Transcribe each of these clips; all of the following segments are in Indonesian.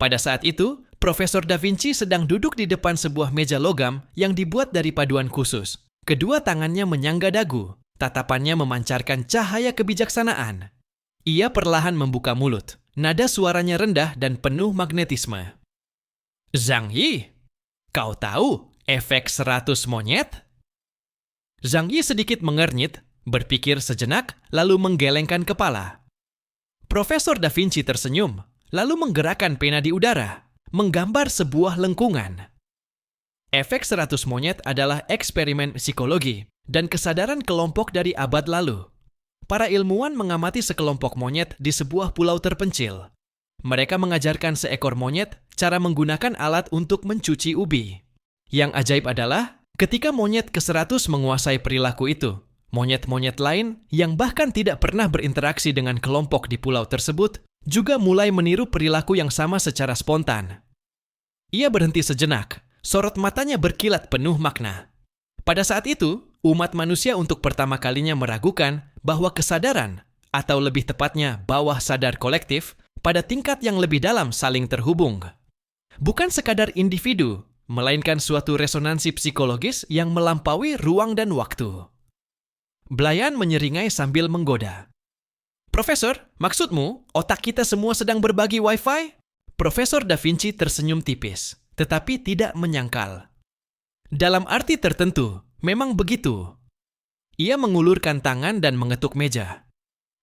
Pada saat itu, Profesor Da Vinci sedang duduk di depan sebuah meja logam yang dibuat dari paduan khusus. Kedua tangannya menyangga dagu, tatapannya memancarkan cahaya kebijaksanaan. Ia perlahan membuka mulut, nada suaranya rendah dan penuh magnetisme. Zhang Yi, kau tahu efek 100 monyet? Zhang Yi sedikit mengernyit, berpikir sejenak, lalu menggelengkan kepala. Profesor Da Vinci tersenyum, lalu menggerakkan pena di udara, menggambar sebuah lengkungan. Efek 100 monyet adalah eksperimen psikologi dan kesadaran kelompok dari abad lalu. Para ilmuwan mengamati sekelompok monyet di sebuah pulau terpencil. Mereka mengajarkan seekor monyet cara menggunakan alat untuk mencuci ubi. Yang ajaib adalah, ketika monyet ke-100 menguasai perilaku itu, monyet-monyet lain yang bahkan tidak pernah berinteraksi dengan kelompok di pulau tersebut juga mulai meniru perilaku yang sama secara spontan. Ia berhenti sejenak, sorot matanya berkilat penuh makna. Pada saat itu, umat manusia untuk pertama kalinya meragukan bahwa kesadaran, atau lebih tepatnya bawah sadar kolektif, pada tingkat yang lebih dalam saling terhubung. Bukan sekadar individu, melainkan suatu resonansi psikologis yang melampaui ruang dan waktu. Belayan menyeringai sambil menggoda. Profesor, maksudmu otak kita semua sedang berbagi wifi? Profesor Da Vinci tersenyum tipis, tetapi tidak menyangkal. Dalam arti tertentu, memang begitu. Ia mengulurkan tangan dan mengetuk meja.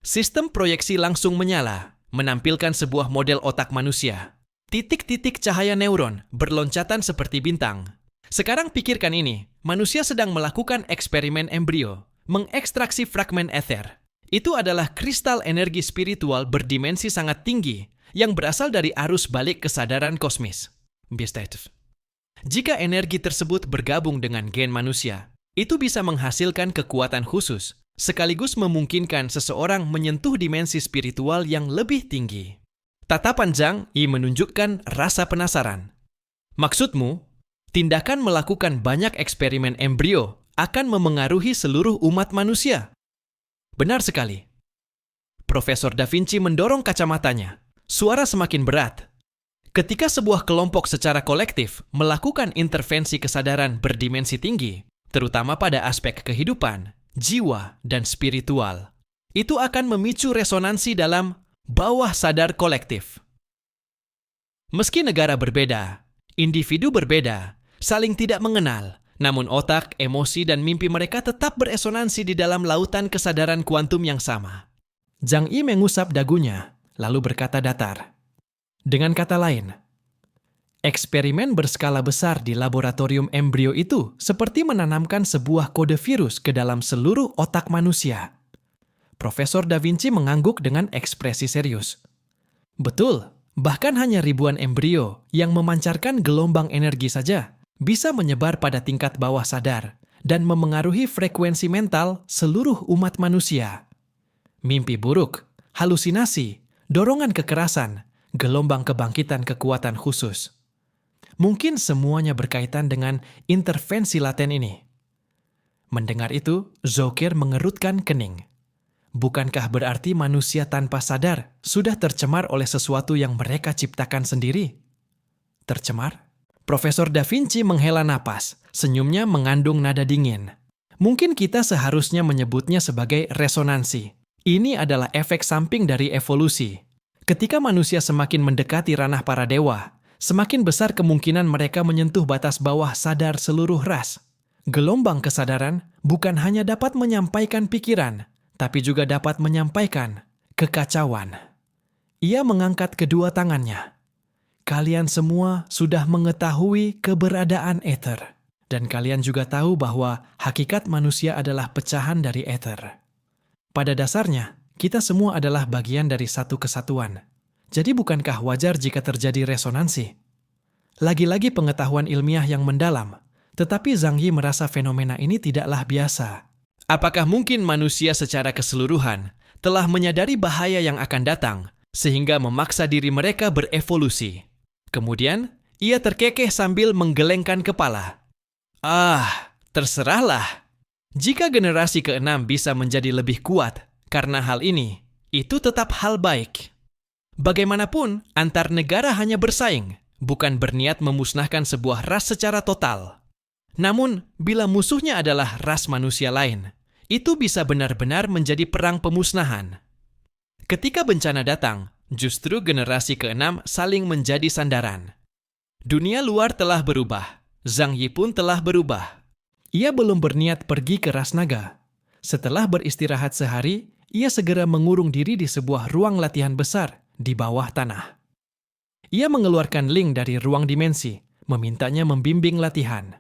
Sistem proyeksi langsung menyala, menampilkan sebuah model otak manusia. Titik-titik cahaya neuron berloncatan seperti bintang. Sekarang pikirkan ini, manusia sedang melakukan eksperimen embrio, mengekstraksi fragmen ether. Itu adalah kristal energi spiritual berdimensi sangat tinggi yang berasal dari arus balik kesadaran kosmis. Jika energi tersebut bergabung dengan gen manusia, itu bisa menghasilkan kekuatan khusus, sekaligus memungkinkan seseorang menyentuh dimensi spiritual yang lebih tinggi. Tatapan Zhang Yi menunjukkan rasa penasaran. Maksudmu, tindakan melakukan banyak eksperimen embrio akan memengaruhi seluruh umat manusia? Benar sekali. Profesor Da Vinci mendorong kacamatanya. Suara semakin berat. Ketika sebuah kelompok secara kolektif melakukan intervensi kesadaran berdimensi tinggi, terutama pada aspek kehidupan, jiwa, dan spiritual, itu akan memicu resonansi dalam bawah sadar kolektif. Meski negara berbeda, individu berbeda, saling tidak mengenal, namun otak, emosi, dan mimpi mereka tetap beresonansi di dalam lautan kesadaran kuantum yang sama. Zhang Yi mengusap dagunya, lalu berkata datar. Dengan kata lain, eksperimen berskala besar di laboratorium embrio itu seperti menanamkan sebuah kode virus ke dalam seluruh otak manusia. Profesor Da Vinci mengangguk dengan ekspresi serius. Betul, bahkan hanya ribuan embrio yang memancarkan gelombang energi saja bisa menyebar pada tingkat bawah sadar dan memengaruhi frekuensi mental seluruh umat manusia. Mimpi buruk, halusinasi, dorongan kekerasan, gelombang kebangkitan kekuatan khusus. Mungkin semuanya berkaitan dengan intervensi laten ini. Mendengar itu, Zokir mengerutkan kening. Bukankah berarti manusia tanpa sadar sudah tercemar oleh sesuatu yang mereka ciptakan sendiri? Tercemar? Profesor Da Vinci menghela napas, senyumnya mengandung nada dingin. Mungkin kita seharusnya menyebutnya sebagai resonansi. Ini adalah efek samping dari evolusi. Ketika manusia semakin mendekati ranah para dewa, semakin besar kemungkinan mereka menyentuh batas bawah sadar seluruh ras. Gelombang kesadaran bukan hanya dapat menyampaikan pikiran, tapi juga dapat menyampaikan kekacauan. Ia mengangkat kedua tangannya. Kalian semua sudah mengetahui keberadaan ether. Dan kalian juga tahu bahwa hakikat manusia adalah pecahan dari ether. Pada dasarnya, kita semua adalah bagian dari satu kesatuan. Jadi bukankah wajar jika terjadi resonansi? Lagi-lagi pengetahuan ilmiah yang mendalam, tetapi Zhang Yi merasa fenomena ini tidaklah biasa. Apakah mungkin manusia secara keseluruhan telah menyadari bahaya yang akan datang, sehingga memaksa diri mereka berevolusi? Kemudian, ia terkekeh sambil menggelengkan kepala. Terserahlah. Jika generasi ke-6 bisa menjadi lebih kuat karena hal ini, itu tetap hal baik. Bagaimanapun, antar negara hanya bersaing, bukan berniat memusnahkan sebuah ras secara total. Namun, bila musuhnya adalah ras manusia lain, itu bisa benar-benar menjadi perang pemusnahan. Ketika bencana datang, justru generasi ke-6 saling menjadi sandaran. Dunia luar telah berubah. Zhang Yi pun telah berubah. Ia belum berniat pergi ke ras naga. Setelah beristirahat sehari, ia segera mengurung diri di sebuah ruang latihan besar di bawah tanah. Ia mengeluarkan Ling dari ruang dimensi, memintanya membimbing latihan.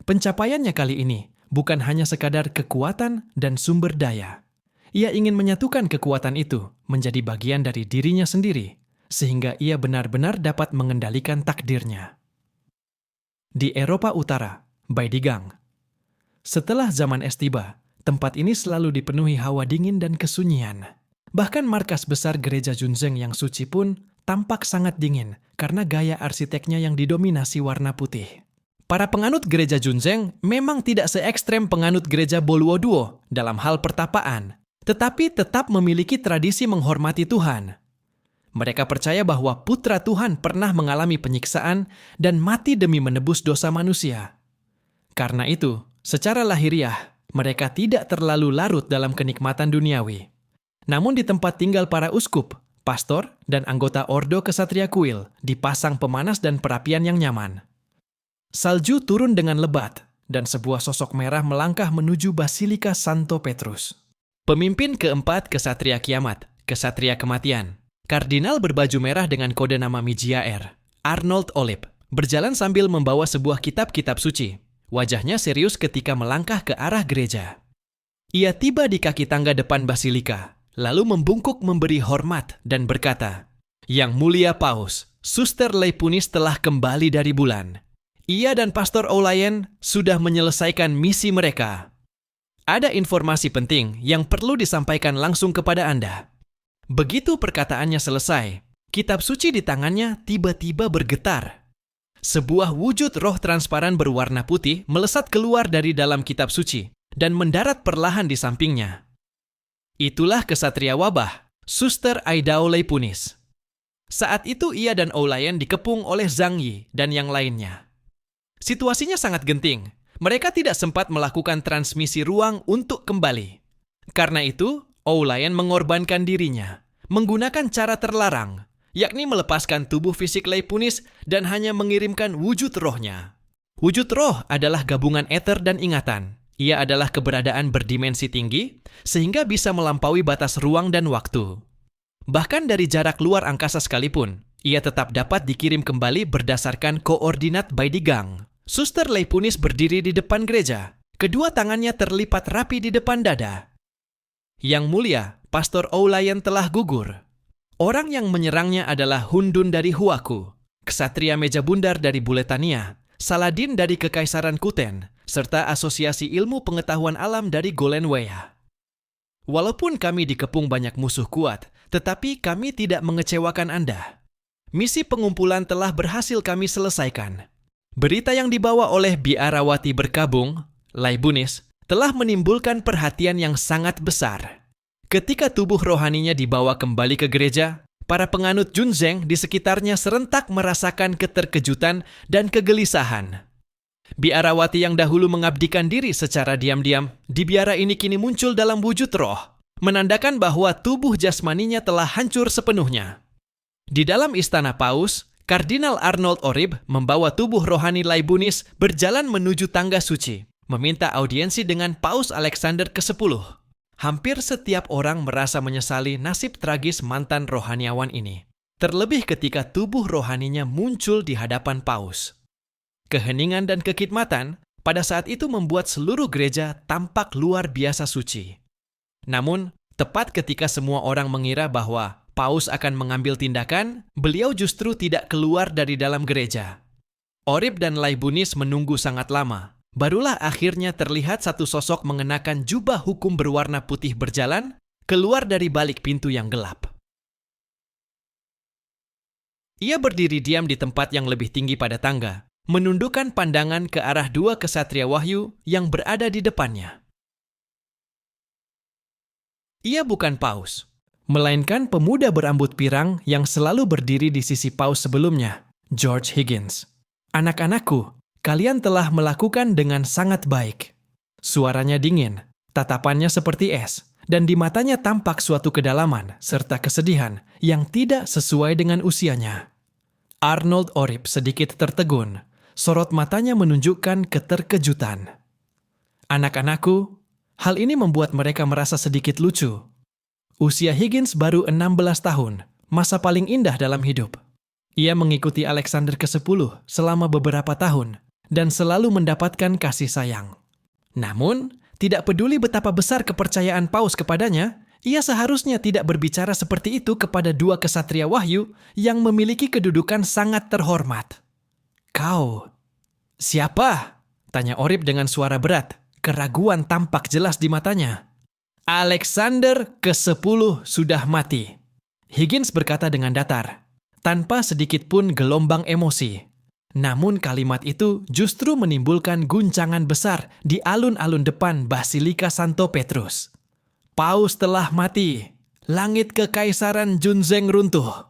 Pencapaiannya kali ini bukan hanya sekadar kekuatan dan sumber daya. Ia ingin menyatukan kekuatan itu menjadi bagian dari dirinya sendiri, sehingga ia benar-benar dapat mengendalikan takdirnya. Di Eropa Utara, Baidigang. Setelah zaman es tiba, tempat ini selalu dipenuhi hawa dingin dan kesunyian. Bahkan markas besar gereja Junzeng yang suci pun tampak sangat dingin karena gaya arsiteknya yang didominasi warna putih. Para penganut gereja Junzeng memang tidak se-ekstrem penganut gereja Boluoduo dalam hal pertapaan, tetapi tetap memiliki tradisi menghormati Tuhan. Mereka percaya bahwa putra Tuhan pernah mengalami penyiksaan dan mati demi menebus dosa manusia. Karena itu, secara lahiriah, mereka tidak terlalu larut dalam kenikmatan duniawi. Namun di tempat tinggal para uskup, pastor, dan anggota Ordo Kesatria Kuil dipasang pemanas dan perapian yang nyaman. Salju turun dengan lebat, dan sebuah sosok merah melangkah menuju Basilika Santo Petrus. Pemimpin keempat Kesatria Kiamat, Kesatria Kematian, kardinal berbaju merah dengan kode nama Mijiaer, Arnold Olip, berjalan sambil membawa sebuah kitab-kitab suci. Wajahnya serius ketika melangkah ke arah gereja. Ia tiba di kaki tangga depan Basilika, lalu membungkuk memberi hormat dan berkata, "Yang mulia Paus, Suster Leipunis telah kembali dari bulan. Ia dan Pastor Olayen sudah menyelesaikan misi mereka. Ada informasi penting yang perlu disampaikan langsung kepada Anda." Begitu perkataannya selesai, kitab suci di tangannya tiba-tiba bergetar. Sebuah wujud roh transparan berwarna putih melesat keluar dari dalam kitab suci dan mendarat perlahan di sampingnya. Itulah kesatria wabah, Suster Aidao Leipunis. Saat itu ia dan Olayen dikepung oleh Zhang Yi dan yang lainnya. Situasinya sangat genting. Mereka tidak sempat melakukan transmisi ruang untuk kembali. Karena itu, Olayen mengorbankan dirinya, menggunakan cara terlarang, yakni melepaskan tubuh fisik Leipunis dan hanya mengirimkan wujud rohnya. Wujud roh adalah gabungan eter dan ingatan. Ia adalah keberadaan berdimensi tinggi, sehingga bisa melampaui batas ruang dan waktu. Bahkan dari jarak luar angkasa sekalipun, ia tetap dapat dikirim kembali berdasarkan koordinat Baidigang. Suster Leipunis berdiri di depan gereja. Kedua tangannya terlipat rapi di depan dada. Yang mulia, Pastor Olayen telah gugur. Orang yang menyerangnya adalah Hundun dari Huaku, Ksatria Meja Bundar dari Buletania, Saladin dari Kekaisaran Kuten, serta Asosiasi Ilmu Pengetahuan Alam dari Golenwea. Walaupun kami dikepung banyak musuh kuat, tetapi kami tidak mengecewakan Anda. Misi pengumpulan telah berhasil kami selesaikan. Berita yang dibawa oleh Biarawati Berkabung, Leipunis, telah menimbulkan perhatian yang sangat besar. Ketika tubuh rohaninya dibawa kembali ke gereja, para penganut Junzeng di sekitarnya serentak merasakan keterkejutan dan kegelisahan. Biarawati yang dahulu mengabdikan diri secara diam-diam, di biara ini kini muncul dalam wujud roh, menandakan bahwa tubuh jasmaninya telah hancur sepenuhnya. Di dalam istana Paus, Kardinal Arnold Orib membawa tubuh rohani Leipunis berjalan menuju tangga suci, meminta audiensi dengan Paus Alexander ke-10. Hampir setiap orang merasa menyesali nasib tragis mantan rohaniawan ini, terlebih ketika tubuh rohaninya muncul di hadapan Paus. Keheningan dan kekitmatan pada saat itu membuat seluruh gereja tampak luar biasa suci. Namun, tepat ketika semua orang mengira bahwa Paus akan mengambil tindakan, beliau justru tidak keluar dari dalam gereja. Orib dan Leipunis menunggu sangat lama. Barulah akhirnya terlihat satu sosok mengenakan jubah hukum berwarna putih berjalan keluar dari balik pintu yang gelap. Ia berdiri diam di tempat yang lebih tinggi pada tangga, menundukkan pandangan ke arah dua kesatria wahyu yang berada di depannya. Ia bukan Paus. melainkan pemuda berambut pirang yang selalu berdiri di sisi paus sebelumnya, George Higgins. "Anak-anakku, kalian telah melakukan dengan sangat baik." Suaranya dingin, tatapannya seperti es, dan di matanya tampak suatu kedalaman serta kesedihan yang tidak sesuai dengan usianya. Arnold Orip sedikit tertegun, sorot matanya menunjukkan keterkejutan. "Anak-anakku, hal ini membuat mereka merasa sedikit lucu. Usia Higgins baru 16 tahun, masa paling indah dalam hidup. Ia mengikuti Alexander ke-10 selama beberapa tahun dan selalu mendapatkan kasih sayang. Namun, tidak peduli betapa besar kepercayaan Paus kepadanya, ia seharusnya tidak berbicara seperti itu kepada dua kesatria wahyu yang memiliki kedudukan sangat terhormat." "Kau, siapa?" tanya Orip dengan suara berat. Keraguan tampak jelas di matanya. "Alexander ke-10 sudah mati," Higgins berkata dengan datar, tanpa sedikit pun gelombang emosi. Namun kalimat itu justru menimbulkan guncangan besar di alun-alun depan Basilika Santo Petrus. "Paus telah mati. Langit kekaisaran Junzeng runtuh."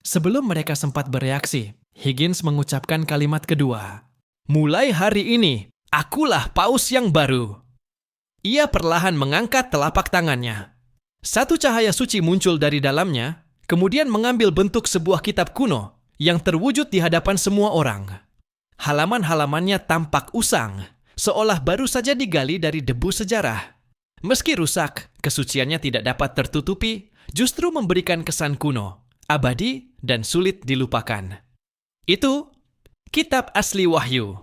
Sebelum mereka sempat bereaksi, Higgins mengucapkan kalimat kedua. "Mulai hari ini, akulah Paus yang baru." Ia perlahan mengangkat telapak tangannya. Satu cahaya suci muncul dari dalamnya, kemudian mengambil bentuk sebuah kitab kuno yang terwujud di hadapan semua orang. Halaman-halamannya tampak usang, seolah baru saja digali dari debu sejarah. Meski rusak, kesuciannya tidak dapat tertutupi, justru memberikan kesan kuno, abadi, dan sulit dilupakan. Itu kitab asli Wahyu.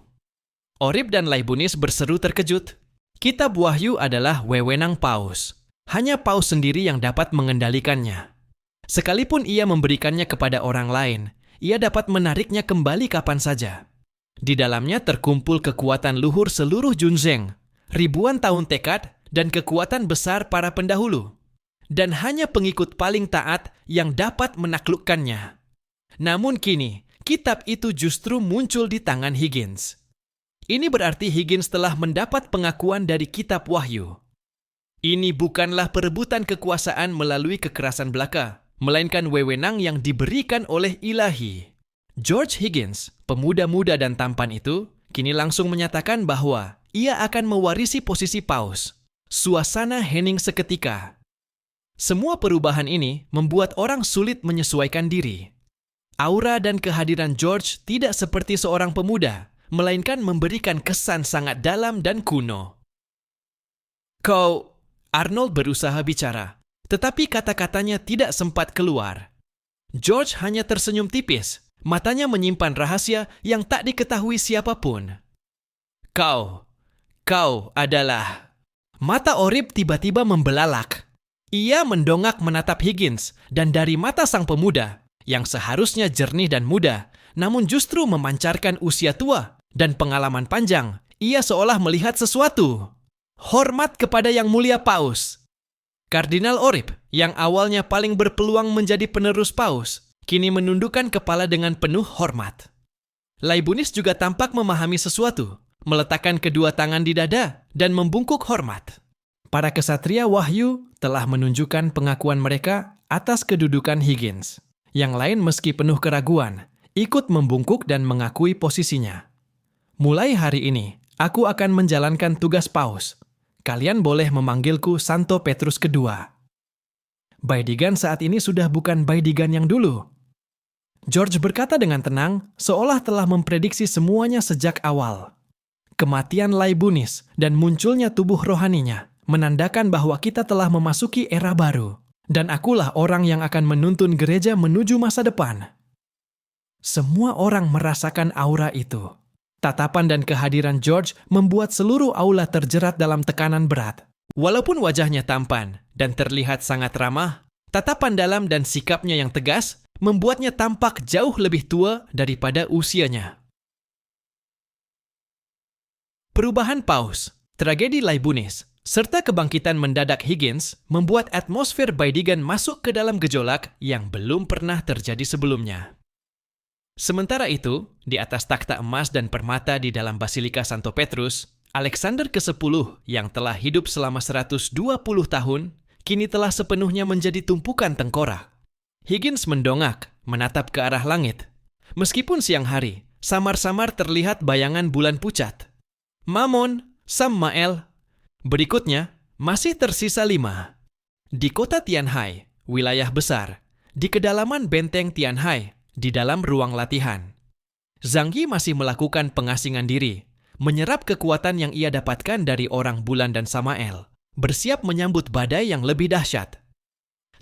Orip dan Laibunis berseru terkejut. Kitab Wahyu adalah wewenang Paus. Hanya Paus sendiri yang dapat mengendalikannya. Sekalipun ia memberikannya kepada orang lain, ia dapat menariknya kembali kapan saja. Di dalamnya terkumpul kekuatan luhur seluruh Junzeng, ribuan tahun tekad, dan kekuatan besar para pendahulu. Dan hanya pengikut paling taat yang dapat menaklukkannya. Namun kini, kitab itu justru muncul di tangan Higgins. Ini berarti Higgins telah mendapat pengakuan dari kitab Wahyu. Ini bukanlah perebutan kekuasaan melalui kekerasan belaka, melainkan wewenang yang diberikan oleh Ilahi. George Higgins, pemuda muda dan tampan itu, kini langsung menyatakan bahwa ia akan mewarisi posisi Paus. Suasana hening seketika. Semua perubahan ini membuat orang sulit menyesuaikan diri. Aura dan kehadiran George tidak seperti seorang pemuda, melainkan memberikan kesan sangat dalam dan kuno. Arnold berusaha bicara, tetapi kata-katanya tidak sempat keluar. George hanya tersenyum tipis, matanya menyimpan rahasia yang tak diketahui siapapun. Kau adalah... Mata Orip tiba-tiba membelalak. Ia mendongak menatap Higgins, dan dari mata sang pemuda, yang seharusnya jernih dan muda, namun justru memancarkan usia tua dan pengalaman panjang, ia seolah melihat sesuatu. Hormat kepada Yang Mulia Paus. Kardinal Orip, yang awalnya paling berpeluang menjadi penerus Paus, kini menundukkan kepala dengan penuh hormat. Laibunis juga tampak memahami sesuatu, meletakkan kedua tangan di dada dan membungkuk hormat. Para kesatria Wahyu telah menunjukkan pengakuan mereka atas kedudukan Higgins. Yang lain meski penuh keraguan, ikut membungkuk dan mengakui posisinya. "Mulai hari ini, aku akan menjalankan tugas Paus. Kalian boleh memanggilku Santo Petrus II." Baidigan saat ini sudah bukan Baidigan yang dulu. George berkata dengan tenang, seolah telah memprediksi semuanya sejak awal. Kematian Laibunis dan munculnya tubuh rohaninya menandakan bahwa kita telah memasuki era baru, dan akulah orang yang akan menuntun gereja menuju masa depan. Semua orang merasakan aura itu. Tatapan dan kehadiran George membuat seluruh aula terjerat dalam tekanan berat. Walaupun wajahnya tampan dan terlihat sangat ramah, tatapan dalam dan sikapnya yang tegas membuatnya tampak jauh lebih tua daripada usianya. Perubahan Paus, tragedi Laibunis, serta kebangkitan mendadak Higgins membuat atmosfer Baidigan masuk ke dalam gejolak yang belum pernah terjadi sebelumnya. Sementara itu, di atas takhta emas dan permata di dalam Basilika Santo Petrus, Alexander ke-10 yang telah hidup selama 120 tahun, kini telah sepenuhnya menjadi tumpukan tengkorak. Higgins mendongak, menatap ke arah langit. Meskipun siang hari, samar-samar terlihat bayangan bulan pucat. Mammon, Samael. Berikutnya, masih tersisa 5. Di kota Tianhai, wilayah besar, di kedalaman benteng Tianhai, di dalam ruang latihan. Zhang Yi masih melakukan pengasingan diri, menyerap kekuatan yang ia dapatkan dari orang bulan dan Samael, bersiap menyambut badai yang lebih dahsyat.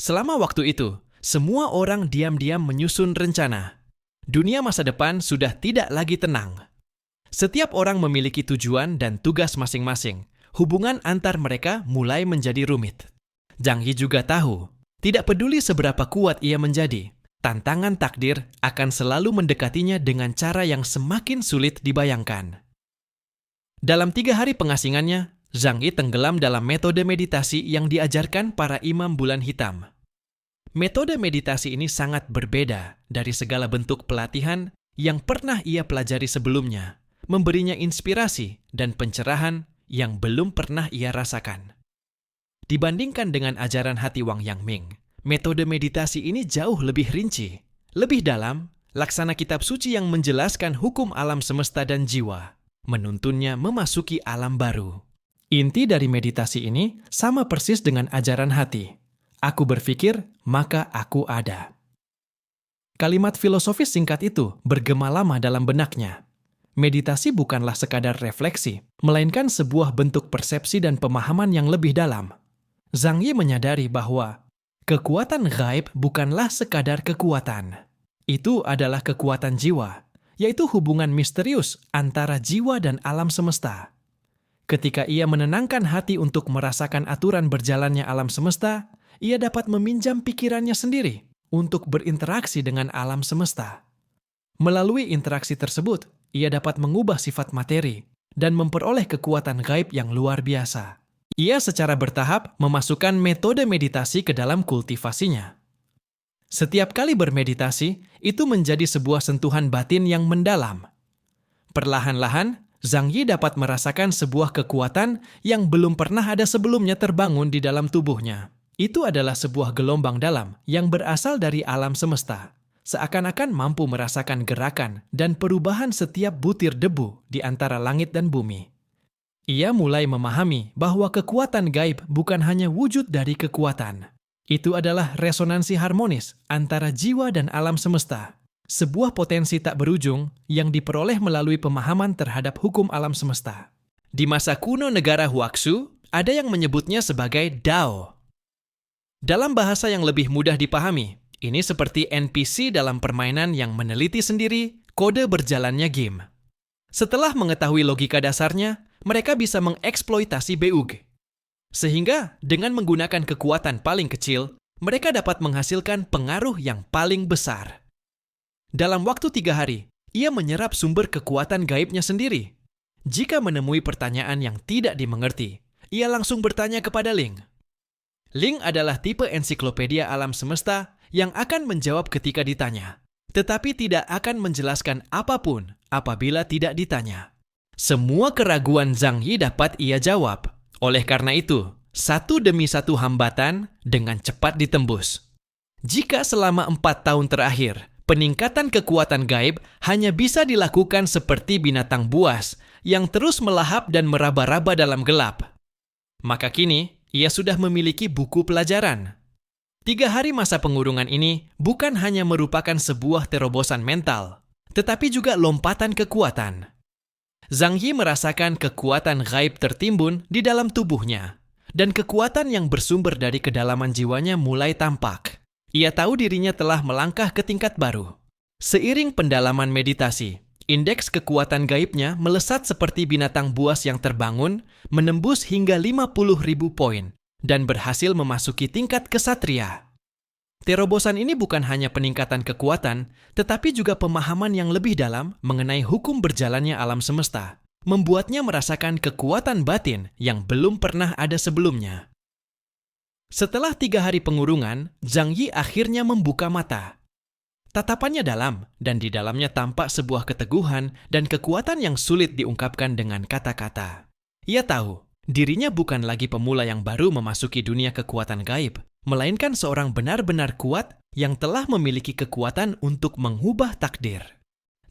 Selama waktu itu, semua orang diam-diam menyusun rencana. Dunia masa depan sudah tidak lagi tenang. Setiap orang memiliki tujuan dan tugas masing-masing. Hubungan antar mereka mulai menjadi rumit. Zhang Yi juga tahu, tidak peduli seberapa kuat ia menjadi, tantangan takdir akan selalu mendekatinya dengan cara yang semakin sulit dibayangkan. Dalam 3 hari pengasingannya, Zhang Yi tenggelam dalam metode meditasi yang diajarkan para imam bulan hitam. Metode meditasi ini sangat berbeda dari segala bentuk pelatihan yang pernah ia pelajari sebelumnya, memberinya inspirasi dan pencerahan yang belum pernah ia rasakan. Dibandingkan dengan ajaran hati Wang Yangming, metode meditasi ini jauh lebih rinci, lebih dalam, laksana kitab suci yang menjelaskan hukum alam semesta dan jiwa, menuntunnya memasuki alam baru. Inti dari meditasi ini sama persis dengan ajaran hati. Aku berpikir, maka aku ada. Kalimat filosofis singkat itu bergema lama dalam benaknya. Meditasi bukanlah sekadar refleksi, melainkan sebuah bentuk persepsi dan pemahaman yang lebih dalam. Zhang Yi menyadari bahwa kekuatan gaib bukanlah sekadar kekuatan. Itu adalah kekuatan jiwa, yaitu hubungan misterius antara jiwa dan alam semesta. Ketika ia menenangkan hati untuk merasakan aturan berjalannya alam semesta, ia dapat meminjam pikirannya sendiri untuk berinteraksi dengan alam semesta. Melalui interaksi tersebut, ia dapat mengubah sifat materi dan memperoleh kekuatan gaib yang luar biasa. Ia secara bertahap memasukkan metode meditasi ke dalam kultivasinya. Setiap kali bermeditasi, itu menjadi sebuah sentuhan batin yang mendalam. Perlahan-lahan, Zhang Yi dapat merasakan sebuah kekuatan yang belum pernah ada sebelumnya terbangun di dalam tubuhnya. Itu adalah sebuah gelombang dalam yang berasal dari alam semesta, seakan-akan mampu merasakan gerakan dan perubahan setiap butir debu di antara langit dan bumi. Ia mulai memahami bahwa kekuatan gaib bukan hanya wujud dari kekuatan. Itu adalah resonansi harmonis antara jiwa dan alam semesta, sebuah potensi tak berujung yang diperoleh melalui pemahaman terhadap hukum alam semesta. Di masa kuno negara Huaxu, ada yang menyebutnya sebagai Dao. Dalam bahasa yang lebih mudah dipahami, ini seperti NPC dalam permainan yang meneliti sendiri kode berjalannya game. Setelah mengetahui logika dasarnya, mereka bisa mengeksploitasi BUG. Sehingga dengan menggunakan kekuatan paling kecil, mereka dapat menghasilkan pengaruh yang paling besar. Dalam waktu 3 hari, ia menyerap sumber kekuatan gaibnya sendiri. Jika menemui pertanyaan yang tidak dimengerti, ia langsung bertanya kepada Ling. Ling adalah tipe ensiklopedia alam semesta yang akan menjawab ketika ditanya, tetapi tidak akan menjelaskan apapun apabila tidak ditanya. Semua keraguan Zhang Yi dapat ia jawab. Oleh karena itu, satu demi satu hambatan dengan cepat ditembus. Jika selama 4 tahun terakhir, peningkatan kekuatan gaib hanya bisa dilakukan seperti binatang buas yang terus melahap dan meraba-raba dalam gelap, maka kini ia sudah memiliki buku pelajaran. 3 hari masa pengurungan ini bukan hanya merupakan sebuah terobosan mental, tetapi juga lompatan kekuatan. Zhang Yi merasakan kekuatan gaib tertimbun di dalam tubuhnya, dan kekuatan yang bersumber dari kedalaman jiwanya mulai tampak. Ia tahu dirinya telah melangkah ke tingkat baru. Seiring pendalaman meditasi, indeks kekuatan gaibnya melesat seperti binatang buas yang terbangun, menembus hingga 50.000 poin, dan berhasil memasuki tingkat kesatria. Terobosan ini bukan hanya peningkatan kekuatan, tetapi juga pemahaman yang lebih dalam mengenai hukum berjalannya alam semesta, membuatnya merasakan kekuatan batin yang belum pernah ada sebelumnya. Setelah 3 hari pengurungan, Zhang Yi akhirnya membuka mata. Tatapannya dalam, dan di dalamnya tampak sebuah keteguhan dan kekuatan yang sulit diungkapkan dengan kata-kata. Ia tahu Dirinya bukan lagi pemula yang baru memasuki dunia kekuatan gaib, melainkan seorang benar-benar kuat yang telah memiliki kekuatan untuk mengubah takdir.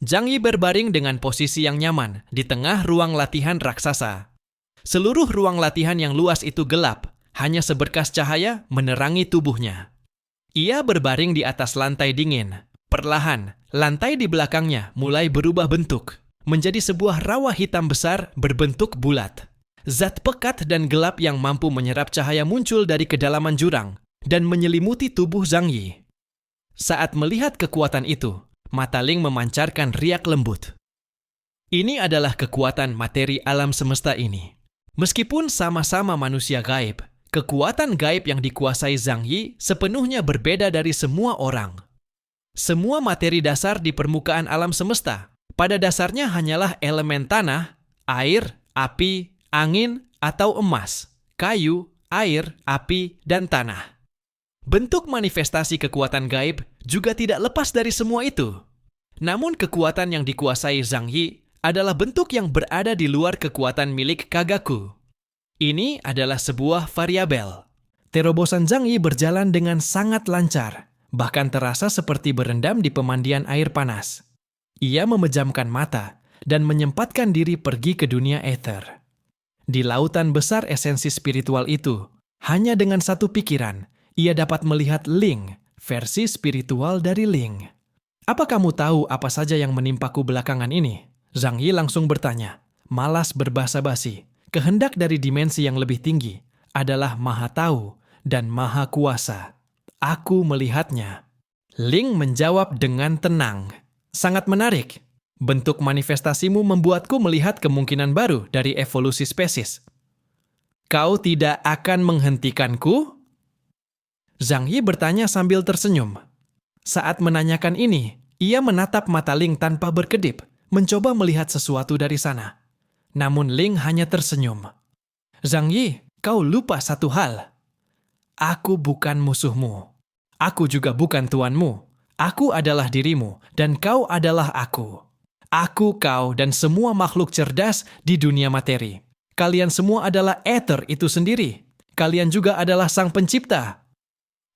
Zhang Yi berbaring dengan posisi yang nyaman di tengah ruang latihan raksasa. Seluruh ruang latihan yang luas itu gelap, hanya seberkas cahaya menerangi tubuhnya. Ia berbaring di atas lantai dingin. Perlahan, lantai di belakangnya mulai berubah bentuk, menjadi sebuah rawa hitam besar berbentuk bulat. Zat pekat dan gelap yang mampu menyerap cahaya muncul dari kedalaman jurang dan menyelimuti tubuh Zhang Yi. Saat melihat kekuatan itu, mata Ling memancarkan riak lembut. Ini adalah kekuatan materi alam semesta ini. Meskipun sama-sama manusia gaib, kekuatan gaib yang dikuasai Zhang Yi sepenuhnya berbeda dari semua orang. Semua materi dasar di permukaan alam semesta pada dasarnya hanyalah elemen tanah, air, api, angin, atau emas, kayu, air, api, dan tanah. Bentuk manifestasi kekuatan gaib juga tidak lepas dari semua itu. Namun kekuatan yang dikuasai Zhang Yi adalah bentuk yang berada di luar kekuatan milik Kagaku. Ini adalah sebuah variabel. Terobosan Zhang Yi berjalan dengan sangat lancar, bahkan terasa seperti berendam di pemandian air panas. Ia memejamkan mata dan menyempatkan diri pergi ke dunia ether. Di lautan besar esensi spiritual itu, hanya dengan satu pikiran, ia dapat melihat Ling, versi spiritual dari Ling. Apa kamu tahu apa saja yang menimpaku belakangan ini? Zhang Yi langsung bertanya, malas berbasa-basi. Kehendak dari dimensi yang lebih tinggi adalah maha tahu dan maha kuasa. Aku melihatnya. Ling menjawab dengan tenang. Sangat menarik. Bentuk manifestasimu membuatku melihat kemungkinan baru dari evolusi spesies. Kau tidak akan menghentikanku? Zhang Yi bertanya sambil tersenyum. Saat menanyakan ini, ia menatap mata Ling tanpa berkedip, mencoba melihat sesuatu dari sana. Namun Ling hanya tersenyum. Zhang Yi, kau lupa satu hal. Aku bukan musuhmu. Aku juga bukan tuanmu. Aku adalah dirimu, dan kau adalah aku. Aku, kau, dan semua makhluk cerdas di dunia materi. Kalian semua adalah ether itu sendiri. Kalian juga adalah sang pencipta.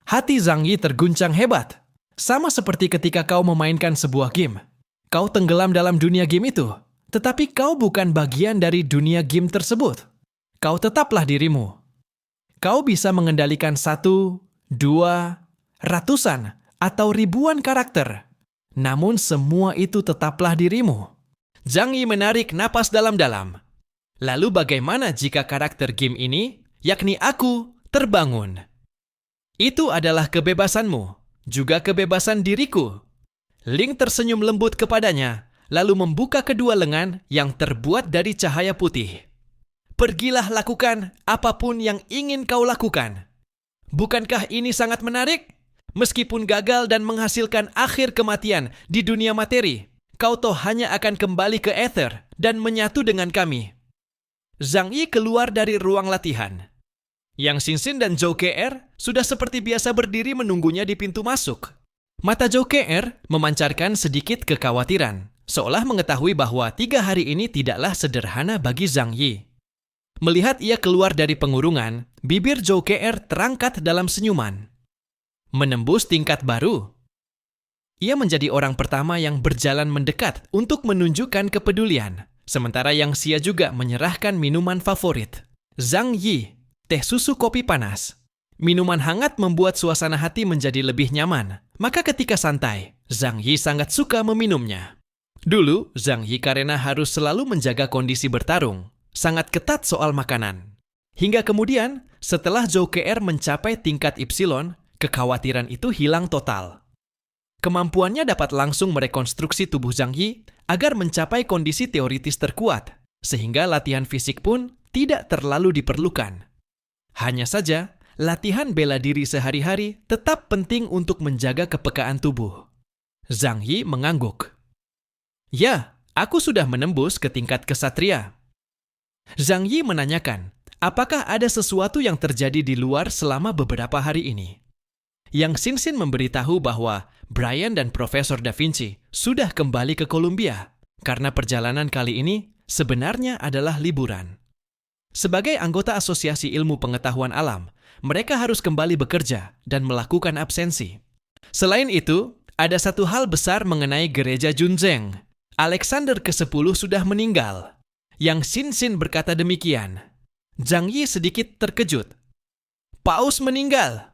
Hati Zhang Yi terguncang hebat. Sama seperti ketika kau memainkan sebuah game. Kau tenggelam dalam dunia game itu, tetapi kau bukan bagian dari dunia game tersebut. Kau tetaplah dirimu. Kau bisa mengendalikan 1, 2, ratusan, atau ribuan karakter. Namun semua itu tetaplah dirimu. Zhang Yi menarik napas dalam-dalam. Lalu bagaimana jika karakter game ini, yakni aku, terbangun? Itu adalah kebebasanmu, juga kebebasan diriku. Ling tersenyum lembut kepadanya, lalu membuka kedua lengan yang terbuat dari cahaya putih. Pergilah lakukan apapun yang ingin kau lakukan. Bukankah ini sangat menarik? Meskipun gagal dan menghasilkan akhir kematian di dunia materi, kau toh hanya akan kembali ke ether dan menyatu dengan kami. Zhang Yi keluar dari ruang latihan. Yang Xinxin dan Zhou KR sudah seperti biasa berdiri menunggunya di pintu masuk. Mata Zhou KR memancarkan sedikit kekhawatiran, seolah mengetahui bahwa 3 hari ini tidaklah sederhana bagi Zhang Yi. Melihat ia keluar dari pengurungan, bibir Zhou KR terangkat dalam senyuman. Menembus tingkat baru. Ia menjadi orang pertama yang berjalan mendekat untuk menunjukkan kepedulian, sementara Yang Xia juga menyerahkan minuman favorit. Zhang Yi, teh susu kopi panas. Minuman hangat membuat suasana hati menjadi lebih nyaman, maka ketika santai, Zhang Yi sangat suka meminumnya. Dulu, Zhang Yi karena harus selalu menjaga kondisi bertarung, sangat ketat soal makanan. Hingga kemudian, setelah Zhou KR mencapai tingkat Epsilon, kekhawatiran itu hilang total. Kemampuannya dapat langsung merekonstruksi tubuh Zhang Yi agar mencapai kondisi teoritis terkuat, sehingga latihan fisik pun tidak terlalu diperlukan. Hanya saja, latihan bela diri sehari-hari tetap penting untuk menjaga kepekaan tubuh. Zhang Yi mengangguk. Ya, aku sudah menembus ke tingkat kesatria. Zhang Yi menanyakan, apakah ada sesuatu yang terjadi di luar selama beberapa hari ini? Yang Xinxin memberitahu bahwa Brian dan Profesor Da Vinci sudah kembali ke Columbia karena perjalanan kali ini sebenarnya adalah liburan. Sebagai anggota Asosiasi Ilmu Pengetahuan Alam, mereka harus kembali bekerja dan melakukan absensi. Selain itu, ada satu hal besar mengenai gereja Junzeng. Alexander ke-10 sudah meninggal. Yang Xinxin berkata demikian. Zhang Yi sedikit terkejut. Paus meninggal.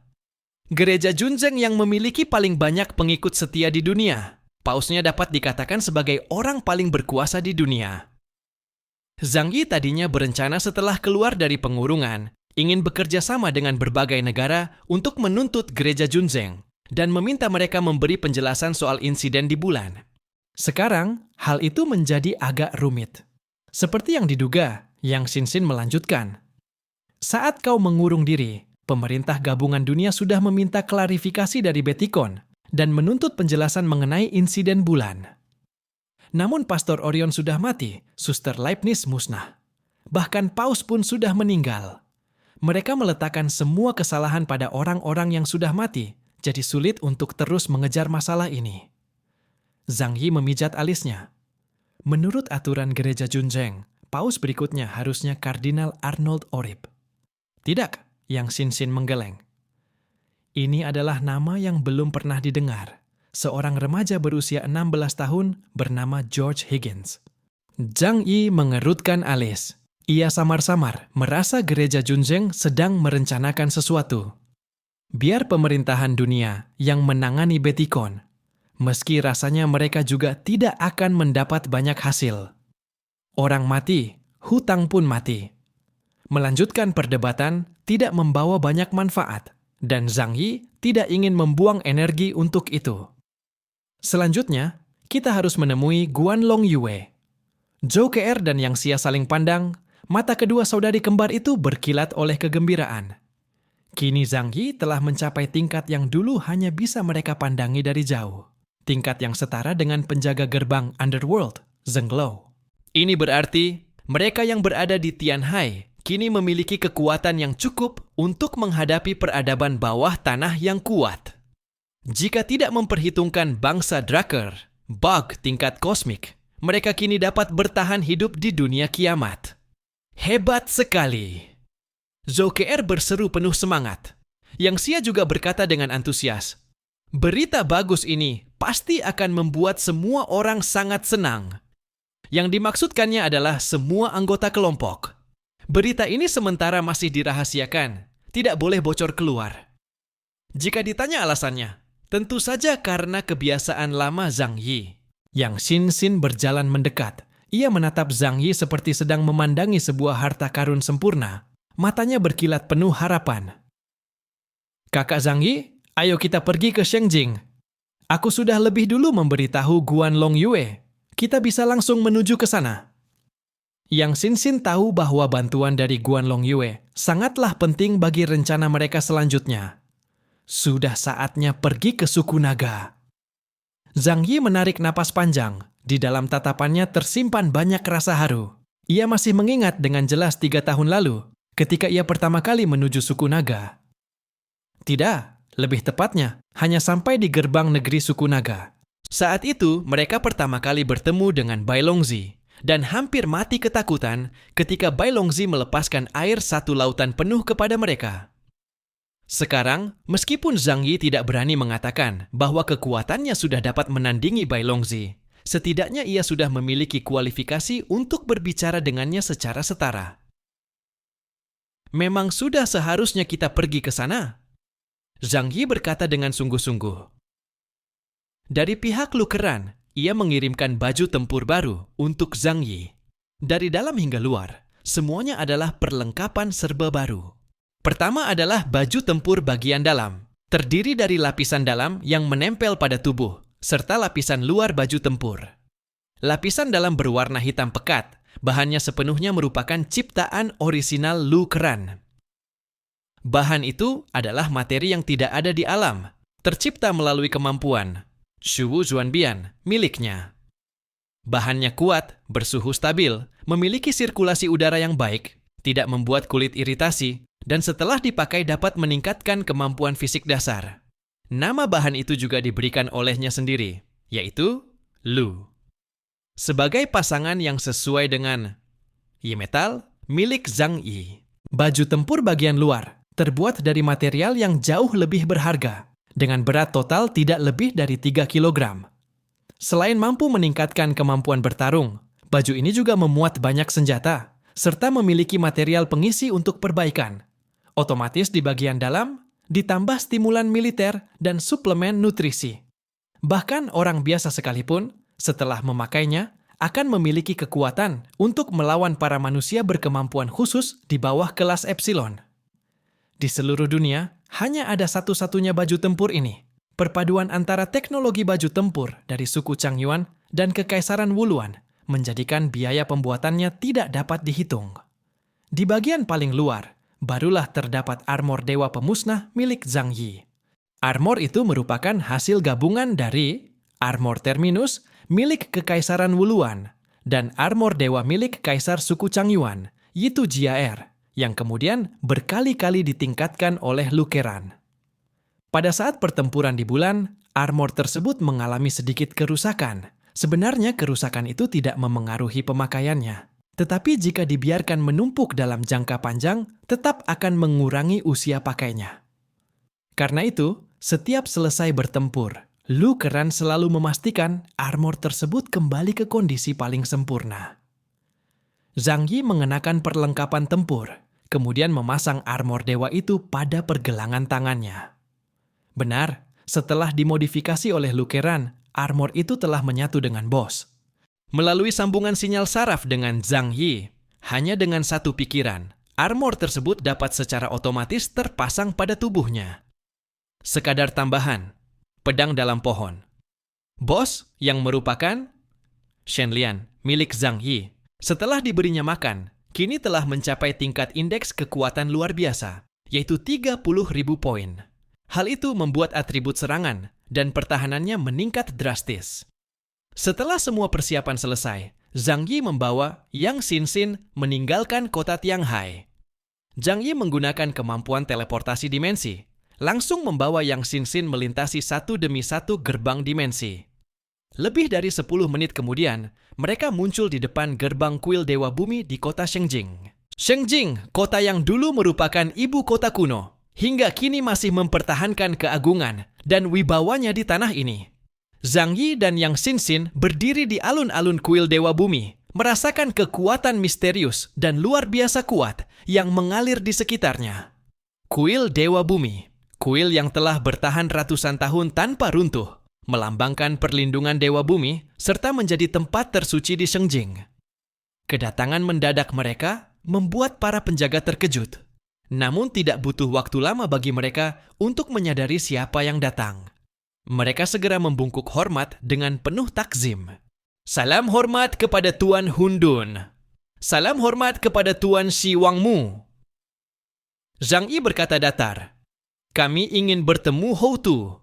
Gereja Junzeng yang memiliki paling banyak pengikut setia di dunia. Pausnya dapat dikatakan sebagai orang paling berkuasa di dunia. Zhang Yi tadinya berencana setelah keluar dari pengurungan, ingin bekerja sama dengan berbagai negara untuk menuntut gereja Junzeng dan meminta mereka memberi penjelasan soal insiden di bulan. Sekarang, hal itu menjadi agak rumit. Seperti yang diduga, Yang Xinxin melanjutkan. Saat kau mengurung diri, pemerintah gabungan dunia sudah meminta klarifikasi dari Betikon dan menuntut penjelasan mengenai insiden bulan. Namun Pastor Orion sudah mati, Suster Leibniz musnah. Bahkan Paus pun sudah meninggal. Mereka meletakkan semua kesalahan pada orang-orang yang sudah mati, jadi sulit untuk terus mengejar masalah ini. Zhang Yi memijat alisnya. Menurut aturan gereja Junzeng, Paus berikutnya harusnya Kardinal Arnold Orib. Tidak, Yang Xinxin menggeleng. Ini adalah nama yang belum pernah didengar. Seorang remaja berusia 16 tahun bernama George Higgins. Zhang Yi mengerutkan alis. Ia samar-samar merasa gereja Junzeng sedang merencanakan sesuatu. Biar pemerintahan dunia yang menangani Betikon, meski rasanya mereka juga tidak akan mendapat banyak hasil. Orang mati, hutang pun mati. Melanjutkan perdebatan tidak membawa banyak manfaat, dan Zhang Yi tidak ingin membuang energi untuk itu. Selanjutnya, kita harus menemui Guanlong Yue. Zhou Ke'er dan Yang Xia saling pandang, mata kedua saudari kembar itu berkilat oleh kegembiraan. Kini Zhang Yi telah mencapai tingkat yang dulu hanya bisa mereka pandangi dari jauh. Tingkat yang setara dengan penjaga gerbang Underworld, Zheng Lo. Ini berarti mereka yang berada di Tianhai kini memiliki kekuatan yang cukup untuk menghadapi peradaban bawah tanah yang kuat. Jika tidak memperhitungkan bangsa Drakkar, bug tingkat kosmik, mereka kini dapat bertahan hidup di dunia kiamat. Hebat sekali! Zhou Ke'er berseru penuh semangat. Yang Xia juga berkata dengan antusias, berita bagus ini pasti akan membuat semua orang sangat senang. Yang dimaksudkannya adalah semua anggota kelompok. Berita ini sementara masih dirahasiakan, tidak boleh bocor keluar. Jika ditanya alasannya, tentu saja karena kebiasaan lama Zhang Yi. Yang Xinxin berjalan mendekat. Ia menatap Zhang Yi seperti sedang memandangi sebuah harta karun sempurna. Matanya berkilat penuh harapan. Kakak Zhang Yi, ayo kita pergi ke Shengjing. Aku sudah lebih dulu memberitahu Guanlong Yue. Kita bisa langsung menuju ke sana. Yang Xinxin tahu bahwa bantuan dari Guanlong Yue sangatlah penting bagi rencana mereka selanjutnya. Sudah saatnya pergi ke suku naga. Zhang Yi menarik napas panjang. Di dalam tatapannya tersimpan banyak rasa haru. Ia masih mengingat dengan jelas 3 tahun lalu, ketika ia pertama kali menuju suku naga. Tidak, lebih tepatnya, hanya sampai di gerbang negeri suku naga. Saat itu, mereka pertama kali bertemu dengan Bai Longzi, dan hampir mati ketakutan ketika Bai Longzi melepaskan air satu lautan penuh kepada mereka. Sekarang, meskipun Zhang Yi tidak berani mengatakan bahwa kekuatannya sudah dapat menandingi Bai Longzi, setidaknya ia sudah memiliki kualifikasi untuk berbicara dengannya secara setara. Memang sudah seharusnya kita pergi ke sana. Zhang Yi berkata dengan sungguh-sungguh. Dari pihak Lukeran, ia mengirimkan baju tempur baru untuk Zhang Yi. Dari dalam hingga luar, semuanya adalah perlengkapan serba baru. Pertama adalah baju tempur bagian dalam, terdiri dari lapisan dalam yang menempel pada tubuh, serta lapisan luar baju tempur. Lapisan dalam berwarna hitam pekat, bahannya sepenuhnya merupakan ciptaan orisinal Lukeran. Bahan itu adalah materi yang tidak ada di alam, tercipta melalui kemampuan Shuwu Zuanbian miliknya. Bahannya kuat, bersuhu stabil, memiliki sirkulasi udara yang baik, tidak membuat kulit iritasi, dan setelah dipakai dapat meningkatkan kemampuan fisik dasar. Nama bahan itu juga diberikan olehnya sendiri, yaitu Lu. Sebagai pasangan yang sesuai dengan Yi metal, milik Zhang Yi. Baju tempur bagian luar terbuat dari material yang jauh lebih berharga, dengan berat total tidak lebih dari 3 kilogram. Selain mampu meningkatkan kemampuan bertarung, baju ini juga memuat banyak senjata, serta memiliki material pengisi untuk perbaikan. Otomatis di bagian dalam, ditambah stimulan militer dan suplemen nutrisi. Bahkan orang biasa sekalipun, setelah memakainya, akan memiliki kekuatan untuk melawan para manusia berkemampuan khusus di bawah kelas Epsilon. Di seluruh dunia, hanya ada satu-satunya baju tempur ini. Perpaduan antara teknologi baju tempur dari suku Changyuan dan Kekaisaran Wuluan menjadikan biaya pembuatannya tidak dapat dihitung. Di bagian paling luar, barulah terdapat armor dewa pemusnah milik Zhang Yi. Armor itu merupakan hasil gabungan dari armor Terminus milik Kekaisaran Wuluan dan armor dewa milik Kaisar suku Changyuan, Yitu Jiaer, yang kemudian berkali-kali ditingkatkan oleh Lukeran. Pada saat pertempuran di bulan, armor tersebut mengalami sedikit kerusakan. Sebenarnya kerusakan itu tidak memengaruhi pemakaiannya, tetapi jika dibiarkan menumpuk dalam jangka panjang, tetap akan mengurangi usia pakainya. Karena itu, setiap selesai bertempur, Lukeran selalu memastikan armor tersebut kembali ke kondisi paling sempurna. Zhang Yi mengenakan perlengkapan tempur, kemudian memasang armor dewa itu pada pergelangan tangannya. Benar, setelah dimodifikasi oleh Lukeran, armor itu telah menyatu dengan Boss. Melalui sambungan sinyal saraf dengan Zhang Yi, hanya dengan satu pikiran, armor tersebut dapat secara otomatis terpasang pada tubuhnya. Sekadar tambahan, pedang dalam pohon. Boss yang merupakan Shenlian, milik Zhang Yi, setelah diberinya makan, kini telah mencapai tingkat indeks kekuatan luar biasa, yaitu 30.000 poin. Hal itu membuat atribut serangan dan pertahanannya meningkat drastis. Setelah semua persiapan selesai, Zhang Yi membawa Yang Xinxin meninggalkan kota Tianghai. Zhang Yi menggunakan kemampuan teleportasi dimensi, langsung membawa Yang Xinxin melintasi satu demi satu gerbang dimensi. Lebih dari 10 menit kemudian, mereka muncul di depan gerbang kuil Dewa Bumi di kota Shengjing. Shengjing, kota yang dulu merupakan ibu kota kuno, hingga kini masih mempertahankan keagungan dan wibawanya di tanah ini. Zhang Yi dan Yang Xinxin berdiri di alun-alun kuil Dewa Bumi, merasakan kekuatan misterius dan luar biasa kuat yang mengalir di sekitarnya. Kuil Dewa Bumi, kuil yang telah bertahan ratusan tahun tanpa runtuh, melambangkan perlindungan Dewa Bumi serta menjadi tempat tersuci di Shengjing. Kedatangan mendadak mereka membuat para penjaga terkejut. Namun tidak butuh waktu lama bagi mereka untuk menyadari siapa yang datang. Mereka segera membungkuk hormat dengan penuh takzim. Salam hormat kepada Tuan Hundun. Salam hormat kepada Tuan Shi Wangmu. Zhang Yi berkata datar, kami ingin bertemu Houtu.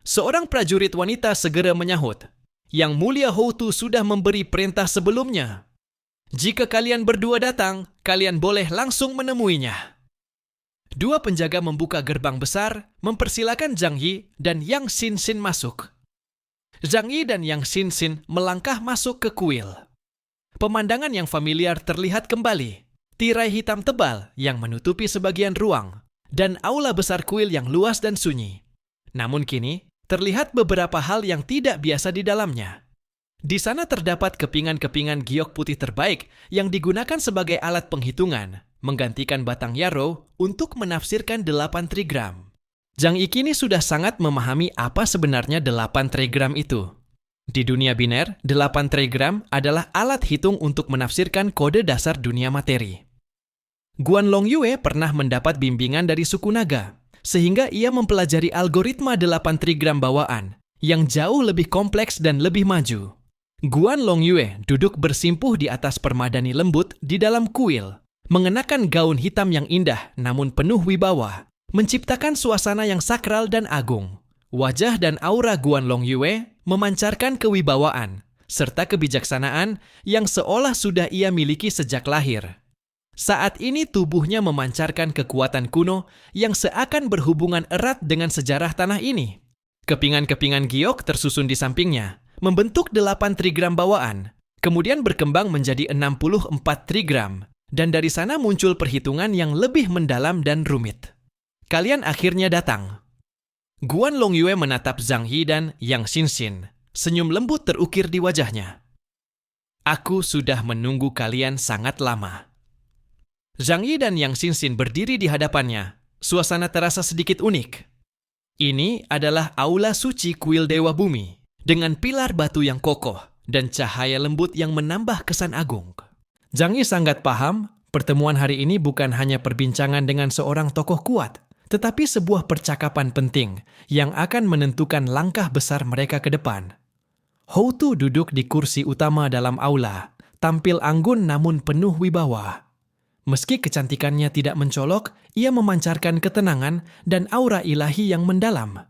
Seorang prajurit wanita segera menyahut, Yang Mulia Houtu sudah memberi perintah sebelumnya. Jika kalian berdua datang, kalian boleh langsung menemuinya. Dua penjaga membuka gerbang besar, mempersilakan Zhang Yi dan Yang Xinxin masuk. Zhang Yi dan Yang Xinxin melangkah masuk ke kuil. Pemandangan yang familiar terlihat kembali. Tirai hitam tebal yang menutupi sebagian ruang, dan aula besar kuil yang luas dan sunyi. Namun kini, terlihat beberapa hal yang tidak biasa di dalamnya. Di sana terdapat kepingan-kepingan giok putih terbaik yang digunakan sebagai alat penghitungan, menggantikan batang yarrow untuk menafsirkan 8 trigram. Zhang Yi kini sudah sangat memahami apa sebenarnya 8 trigram itu. Di dunia biner, 8 trigram adalah alat hitung untuk menafsirkan kode dasar dunia materi. Guan Longyue pernah mendapat bimbingan dari suku naga, sehingga ia mempelajari algoritma 8 trigram bawaan yang jauh lebih kompleks dan lebih maju. Guan Longyue duduk bersimpuh di atas permadani lembut di dalam kuil, mengenakan gaun hitam yang indah namun penuh wibawa, menciptakan suasana yang sakral dan agung. Wajah dan aura Guan Longyue memancarkan kewibawaan serta kebijaksanaan yang seolah sudah ia miliki sejak lahir. Saat ini tubuhnya memancarkan kekuatan kuno yang seakan berhubungan erat dengan sejarah tanah ini. Kepingan-kepingan giok tersusun di sampingnya, membentuk 8 trigram bawaan, kemudian berkembang menjadi 64 trigram, Dan dari sana muncul perhitungan yang lebih mendalam dan rumit. Kalian akhirnya datang. Guan Longyue menatap Zhang Yi dan Yang Xinxin. Senyum lembut terukir di wajahnya. Aku sudah menunggu kalian sangat lama. Zhang Yi dan Yang Xinxin berdiri di hadapannya. Suasana terasa sedikit unik. Ini adalah aula suci kuil Dewa Bumi dengan pilar batu yang kokoh dan cahaya lembut yang menambah kesan agung. Zhang Yi sangat paham, pertemuan hari ini bukan hanya perbincangan dengan seorang tokoh kuat, tetapi sebuah percakapan penting yang akan menentukan langkah besar mereka ke depan. Hou Tu duduk di kursi utama dalam aula, tampil anggun namun penuh wibawa. Meski kecantikannya tidak mencolok, ia memancarkan ketenangan dan aura ilahi yang mendalam.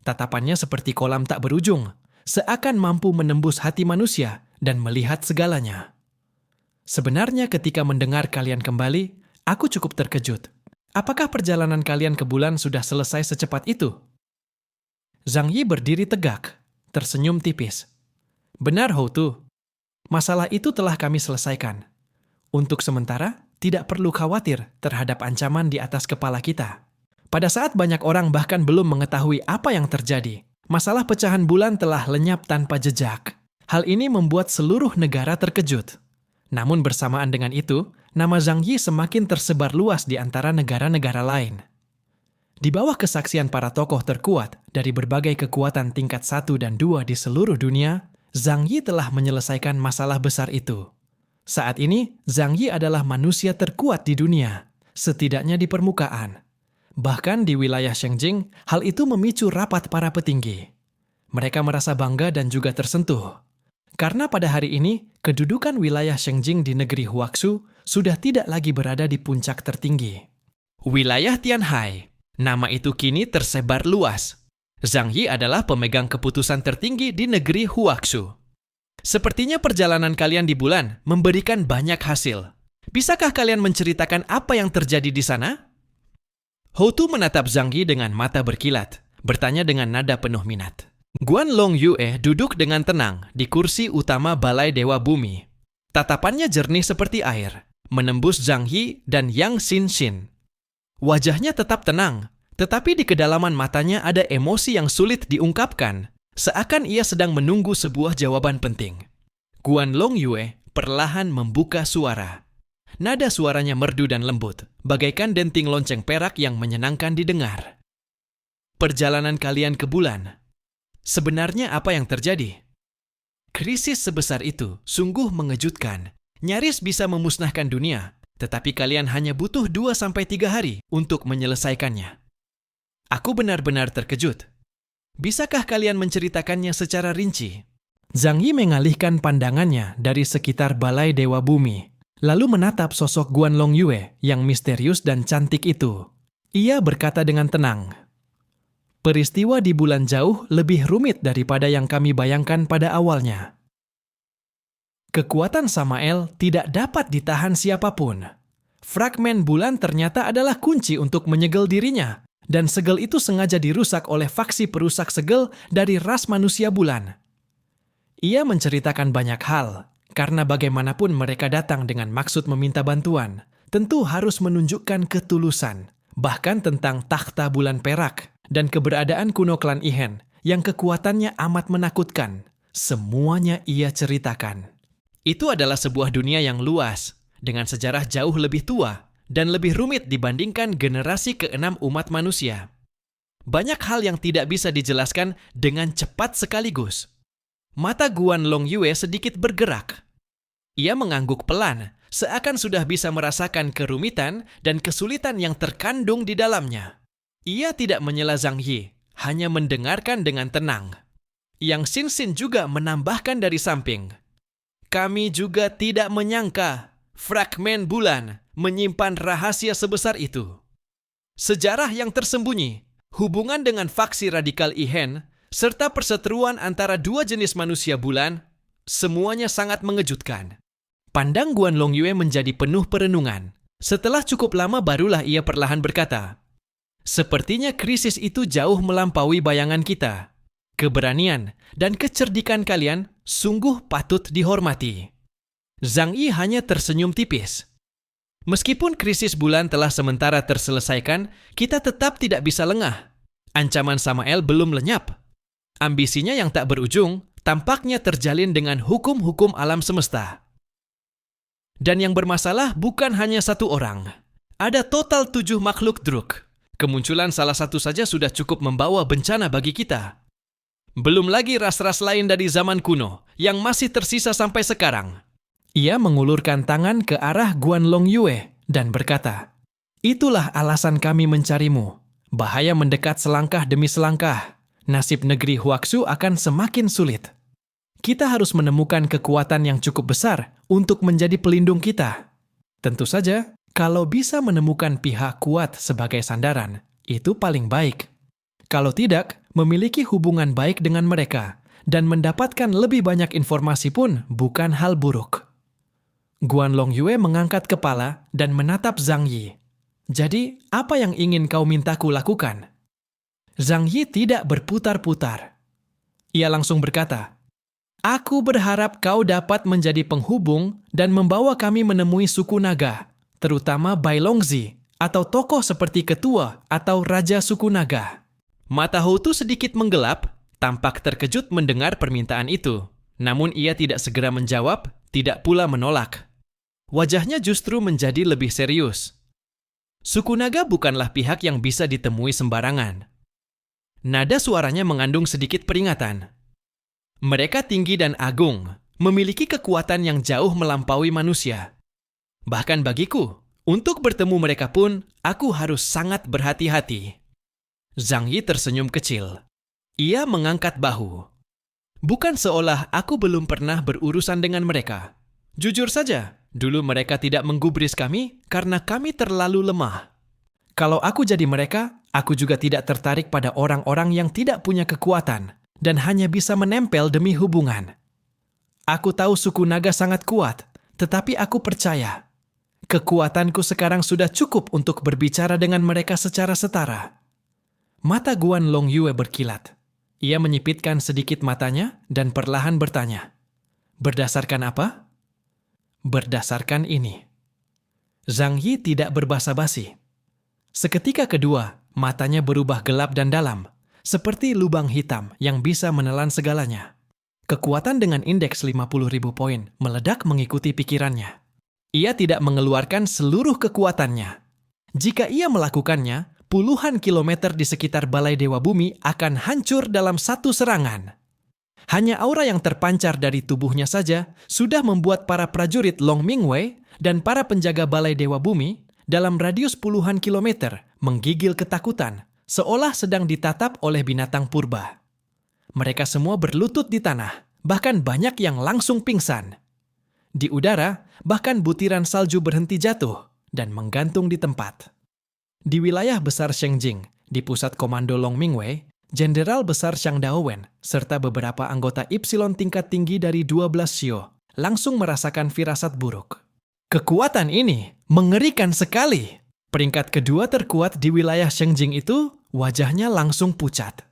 Tatapannya seperti kolam tak berujung, seakan mampu menembus hati manusia dan melihat segalanya. Sebenarnya ketika mendengar kalian kembali, aku cukup terkejut. Apakah perjalanan kalian ke bulan sudah selesai secepat itu? Zhang Yi berdiri tegak, tersenyum tipis. Benar, Hou Tu. Masalah itu telah kami selesaikan. Untuk sementara, tidak perlu khawatir terhadap ancaman di atas kepala kita. Pada saat banyak orang bahkan belum mengetahui apa yang terjadi, masalah pecahan bulan telah lenyap tanpa jejak. Hal ini membuat seluruh negara terkejut. Namun bersamaan dengan itu, nama Zhang Yi semakin tersebar luas di antara negara-negara lain. Di bawah kesaksian para tokoh terkuat dari berbagai kekuatan tingkat 1 dan 2 di seluruh dunia, Zhang Yi telah menyelesaikan masalah besar itu. Saat ini, Zhang Yi adalah manusia terkuat di dunia, setidaknya di permukaan. Bahkan di wilayah Shengjing, hal itu memicu rapat para petinggi. Mereka merasa bangga dan juga tersentuh. Karena pada hari ini, kedudukan wilayah Shengjing di negeri Huaxu sudah tidak lagi berada di puncak tertinggi. Wilayah Tianhai, nama itu kini tersebar luas. Zhang Yi adalah pemegang keputusan tertinggi di negeri Huaxu. Sepertinya perjalanan kalian di bulan memberikan banyak hasil. Bisakah kalian menceritakan apa yang terjadi di sana? Hou Tu menatap Zhang Yi dengan mata berkilat, bertanya dengan nada penuh minat. Guan Longyue duduk dengan tenang di kursi utama Balai Dewa Bumi. Tatapannya jernih seperti air, menembus Zhang Yi dan Yang Xinxin. Wajahnya tetap tenang, tetapi di kedalaman matanya ada emosi yang sulit diungkapkan, seakan ia sedang menunggu sebuah jawaban penting. Guan Longyue perlahan membuka suara. Nada suaranya merdu dan lembut, bagaikan denting lonceng perak yang menyenangkan didengar. Perjalanan kalian ke bulan. Sebenarnya apa yang terjadi? Krisis sebesar itu sungguh mengejutkan, nyaris bisa memusnahkan dunia, tetapi kalian hanya butuh 2-3 hari untuk menyelesaikannya. Aku benar-benar terkejut. Bisakah kalian menceritakannya secara rinci? Zhang Yi mengalihkan pandangannya dari sekitar Balai Dewa Bumi, lalu menatap sosok Guan Longyue yang misterius dan cantik itu. Ia berkata dengan tenang, peristiwa di bulan jauh lebih rumit daripada yang kami bayangkan pada awalnya. Kekuatan Samael tidak dapat ditahan siapapun. Fragmen bulan ternyata adalah kunci untuk menyegel dirinya, dan segel itu sengaja dirusak oleh faksi perusak segel dari ras manusia bulan. Ia menceritakan banyak hal, karena bagaimanapun mereka datang dengan maksud meminta bantuan, tentu harus menunjukkan ketulusan, bahkan tentang takhta bulan perak dan keberadaan kuno klan Ihan yang kekuatannya amat menakutkan. Semuanya ia ceritakan. Itu adalah sebuah dunia yang luas, dengan sejarah jauh lebih tua dan lebih rumit dibandingkan generasi ke-6 umat manusia. Banyak hal yang tidak bisa dijelaskan dengan cepat sekaligus. Mata Guan Longyue sedikit bergerak. Ia mengangguk pelan, seakan sudah bisa merasakan kerumitan dan kesulitan yang terkandung di dalamnya. Ia tidak menyela Zhang Yi, hanya mendengarkan dengan tenang. Yang Xinxin juga menambahkan dari samping. Kami juga tidak menyangka fragmen bulan menyimpan rahasia sebesar itu. Sejarah yang tersembunyi, hubungan dengan faksi radikal Ihan, serta perseteruan antara dua jenis manusia bulan, semuanya sangat mengejutkan. Pandang Guan Longyue menjadi penuh perenungan. Setelah cukup lama barulah ia perlahan berkata, sepertinya krisis itu jauh melampaui bayangan kita. Keberanian dan kecerdikan kalian sungguh patut dihormati. Zhang Yi hanya tersenyum tipis. Meskipun krisis bulan telah sementara terselesaikan, kita tetap tidak bisa lengah. Ancaman Samael belum lenyap. Ambisinya yang tak berujung tampaknya terjalin dengan hukum-hukum alam semesta. Dan yang bermasalah bukan hanya satu orang. Ada total 7 makhluk Druk. Kemunculan salah satu saja sudah cukup membawa bencana bagi kita. Belum lagi ras-ras lain dari zaman kuno yang masih tersisa sampai sekarang. Ia mengulurkan tangan ke arah Guanlong Yue dan berkata, "Itulah alasan kami mencarimu. Bahaya mendekat selangkah demi selangkah. Nasib negeri Huaxu akan semakin sulit. Kita harus menemukan kekuatan yang cukup besar untuk menjadi pelindung kita. Tentu saja, kalau bisa menemukan pihak kuat sebagai sandaran, itu paling baik. Kalau tidak, memiliki hubungan baik dengan mereka dan mendapatkan lebih banyak informasi pun bukan hal buruk." Guanlong Yue mengangkat kepala dan menatap Zhang Yi. "Jadi, apa yang ingin kau mintaku lakukan?" Zhang Yi tidak berputar-putar. Ia langsung berkata, "Aku berharap kau dapat menjadi penghubung dan membawa kami menemui suku naga, terutama Bai Longzi, atau tokoh seperti ketua atau raja suku naga." Mata Houtu sedikit menggelap, tampak terkejut mendengar permintaan itu. Namun ia tidak segera menjawab, tidak pula menolak. Wajahnya justru menjadi lebih serius. Suku naga bukanlah pihak yang bisa ditemui sembarangan. Nada suaranya mengandung sedikit peringatan. Mereka tinggi dan agung, memiliki kekuatan yang jauh melampaui manusia. Bahkan bagiku, untuk bertemu mereka pun, aku harus sangat berhati-hati. Zhang Yi tersenyum kecil. Ia mengangkat bahu. Bukan seolah aku belum pernah berurusan dengan mereka. Jujur saja, dulu mereka tidak menggubris kami karena kami terlalu lemah. Kalau aku jadi mereka, aku juga tidak tertarik pada orang-orang yang tidak punya kekuatan dan hanya bisa menempel demi hubungan. Aku tahu suku naga sangat kuat, tetapi aku percaya. Kekuatanku sekarang sudah cukup untuk berbicara dengan mereka secara setara. Mata Guanlong Yue berkilat. Ia menyipitkan sedikit matanya dan perlahan bertanya, "Berdasarkan apa?" "Berdasarkan ini." Zhang Yi tidak berbasa-basi. Seketika kedua, matanya berubah gelap dan dalam, seperti lubang hitam yang bisa menelan segalanya. Kekuatan dengan indeks 50.000 poin meledak mengikuti pikirannya. Ia tidak mengeluarkan seluruh kekuatannya. Jika ia melakukannya, puluhan kilometer di sekitar Balai Dewa Bumi akan hancur dalam satu serangan. Hanya aura yang terpancar dari tubuhnya saja sudah membuat para prajurit Long Mingwei dan para penjaga Balai Dewa Bumi dalam radius puluhan kilometer menggigil ketakutan, seolah sedang ditatap oleh binatang purba. Mereka semua berlutut di tanah, bahkan banyak yang langsung pingsan. Di udara, bahkan butiran salju berhenti jatuh dan menggantung di tempat. Di wilayah besar Shengjing, di pusat komando Long Mingwei, Jenderal Besar Xiang Daowen serta beberapa anggota Ypsilon tingkat tinggi dari 12 Shio langsung merasakan firasat buruk. Kekuatan ini mengerikan sekali. Peringkat kedua terkuat di wilayah Shengjing itu, wajahnya langsung pucat.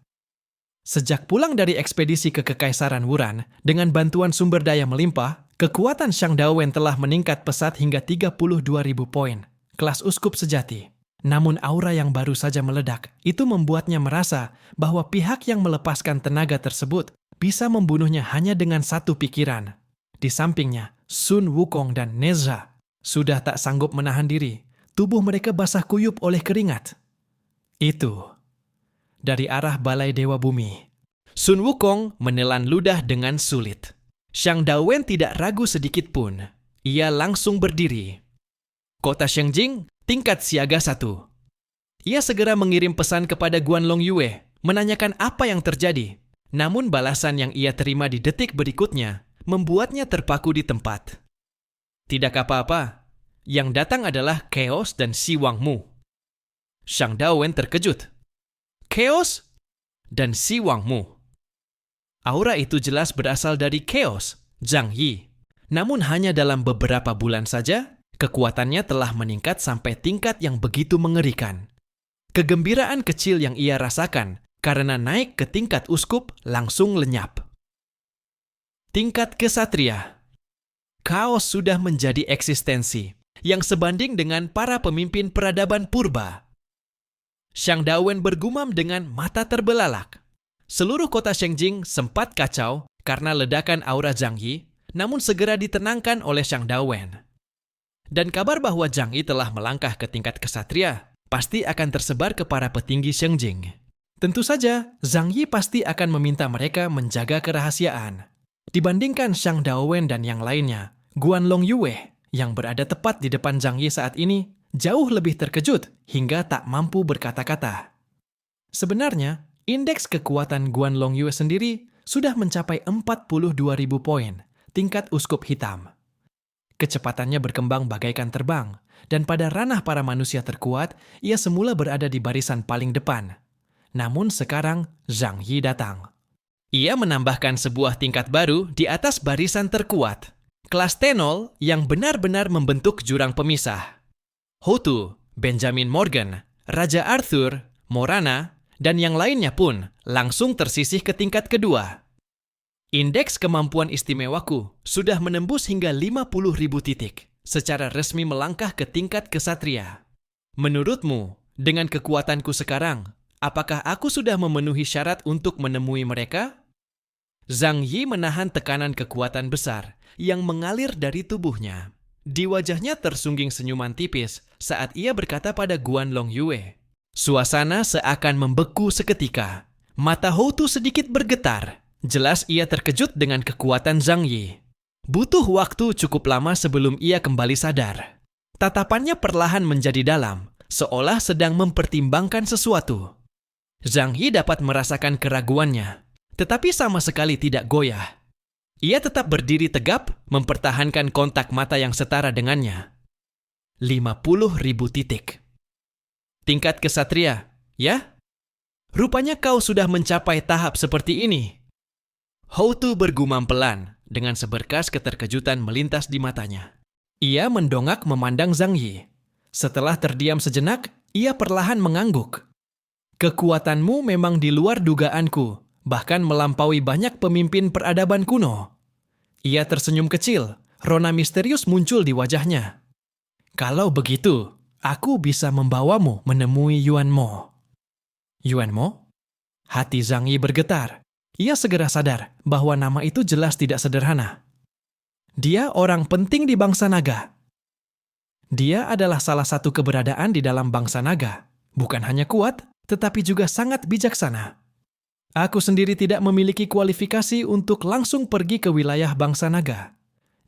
Sejak pulang dari ekspedisi ke Kekaisaran Wuran dengan bantuan sumber daya melimpah, kekuatan Xiang Daowen telah meningkat pesat hingga 32.000 poin, kelas uskup sejati. Namun aura yang baru saja meledak itu membuatnya merasa bahwa pihak yang melepaskan tenaga tersebut bisa membunuhnya hanya dengan satu pikiran. Di sampingnya, Sun Wukong dan Nezha sudah tak sanggup menahan diri. Tubuh mereka basah kuyup oleh keringat. Itu dari arah Balai Dewa Bumi. Sun Wukong menelan ludah dengan sulit. Xiang Daowen tidak ragu sedikit pun. Ia langsung berdiri. Kota Shengjing, tingkat siaga 1. Ia segera mengirim pesan kepada Guanlong Yue, menanyakan apa yang terjadi. Namun balasan yang ia terima di detik berikutnya membuatnya terpaku di tempat. Tidak apa-apa. Yang datang adalah Chaos dan Si Wangmu. Xiang Daowen terkejut. Chaos dan Si Wangmu. Aura itu jelas berasal dari Chaos, Zhang Yi. Namun hanya dalam beberapa bulan saja, kekuatannya telah meningkat sampai tingkat yang begitu mengerikan. Kegembiraan kecil yang ia rasakan karena naik ke tingkat uskup langsung lenyap. Tingkat kesatria. Chaos sudah menjadi eksistensi. yang sebanding dengan para pemimpin peradaban purba. Shang Dawen bergumam dengan mata terbelalak. Seluruh kota Shengjing sempat kacau karena ledakan aura Zhang Yi, namun segera ditenangkan oleh Shang Dawen. Dan kabar bahwa Zhang Yi telah melangkah ke tingkat kesatria pasti akan tersebar ke para petinggi Shengjing. Tentu saja, Zhang Yi pasti akan meminta mereka menjaga kerahasiaan. Dibandingkan Shang Dawen dan yang lainnya, Guanlong Yue yang berada tepat di depan Zhang Yi saat ini jauh lebih terkejut hingga tak mampu berkata-kata. Sebenarnya, indeks kekuatan Guanlong Yue sendiri sudah mencapai 42.000 poin, tingkat uskup hitam. Kecepatannya berkembang bagaikan terbang, dan pada ranah para manusia terkuat, ia semula berada di barisan paling depan. Namun sekarang, Zhang Yi datang. Ia menambahkan sebuah tingkat baru di atas barisan terkuat, kelas T0 yang benar-benar membentuk jurang pemisah. Hotu, Benjamin Morgan, Raja Arthur, Morana, dan yang lainnya pun langsung tersisih ke tingkat kedua. Indeks kemampuan istimewaku sudah menembus hingga 50.000 titik, secara resmi melangkah ke tingkat kesatria. Menurutmu, dengan kekuatanku sekarang, apakah aku sudah memenuhi syarat untuk menemui mereka? Zhang Yi menahan tekanan kekuatan besar yang mengalir dari tubuhnya. Di wajahnya tersungging senyuman tipis saat ia berkata pada Guanlong Yue. Suasana seakan membeku seketika. Mata Hotu sedikit bergetar. Jelas ia terkejut dengan kekuatan Zhang Yi. Butuh waktu cukup lama sebelum ia kembali sadar. Tatapannya perlahan menjadi dalam, seolah sedang mempertimbangkan sesuatu. Zhang Yi dapat merasakan keraguannya, tetapi sama sekali tidak goyah. Ia tetap berdiri tegap, mempertahankan kontak mata yang setara dengannya. 50.000 titik. Tingkat kesatria, ya? Rupanya kau sudah mencapai tahap seperti ini. Hotu bergumam pelan, dengan seberkas keterkejutan melintas di matanya. Ia mendongak memandang Zhang Yi. Setelah terdiam sejenak, ia perlahan mengangguk. Kekuatanmu memang di luar dugaanku, bahkan melampaui banyak pemimpin peradaban kuno. Ia tersenyum kecil, rona misterius muncul di wajahnya. Kalau begitu, aku bisa membawamu menemui Yuan Mo. Yuan Mo? Hati Zhang Yi bergetar. Ia segera sadar bahwa nama itu jelas tidak sederhana. Dia orang penting di bangsa naga. Dia adalah salah satu keberadaan di dalam bangsa naga. Bukan hanya kuat, tetapi juga sangat bijaksana. Aku sendiri tidak memiliki kualifikasi untuk langsung pergi ke wilayah bangsa naga.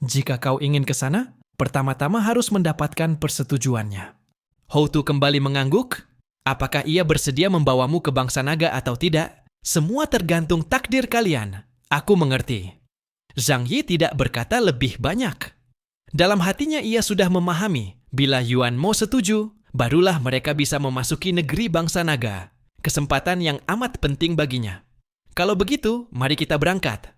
Jika kau ingin ke sana, pertama-tama harus mendapatkan persetujuannya. Hotu kembali mengangguk. Apakah ia bersedia membawamu ke bangsa naga atau tidak? Semua tergantung takdir kalian. Aku mengerti. Zhang Yi tidak berkata lebih banyak. Dalam hatinya ia sudah memahami, bila Yuan Mo setuju, barulah mereka bisa memasuki negeri bangsa naga. Kesempatan yang amat penting baginya. Kalau begitu, mari kita berangkat.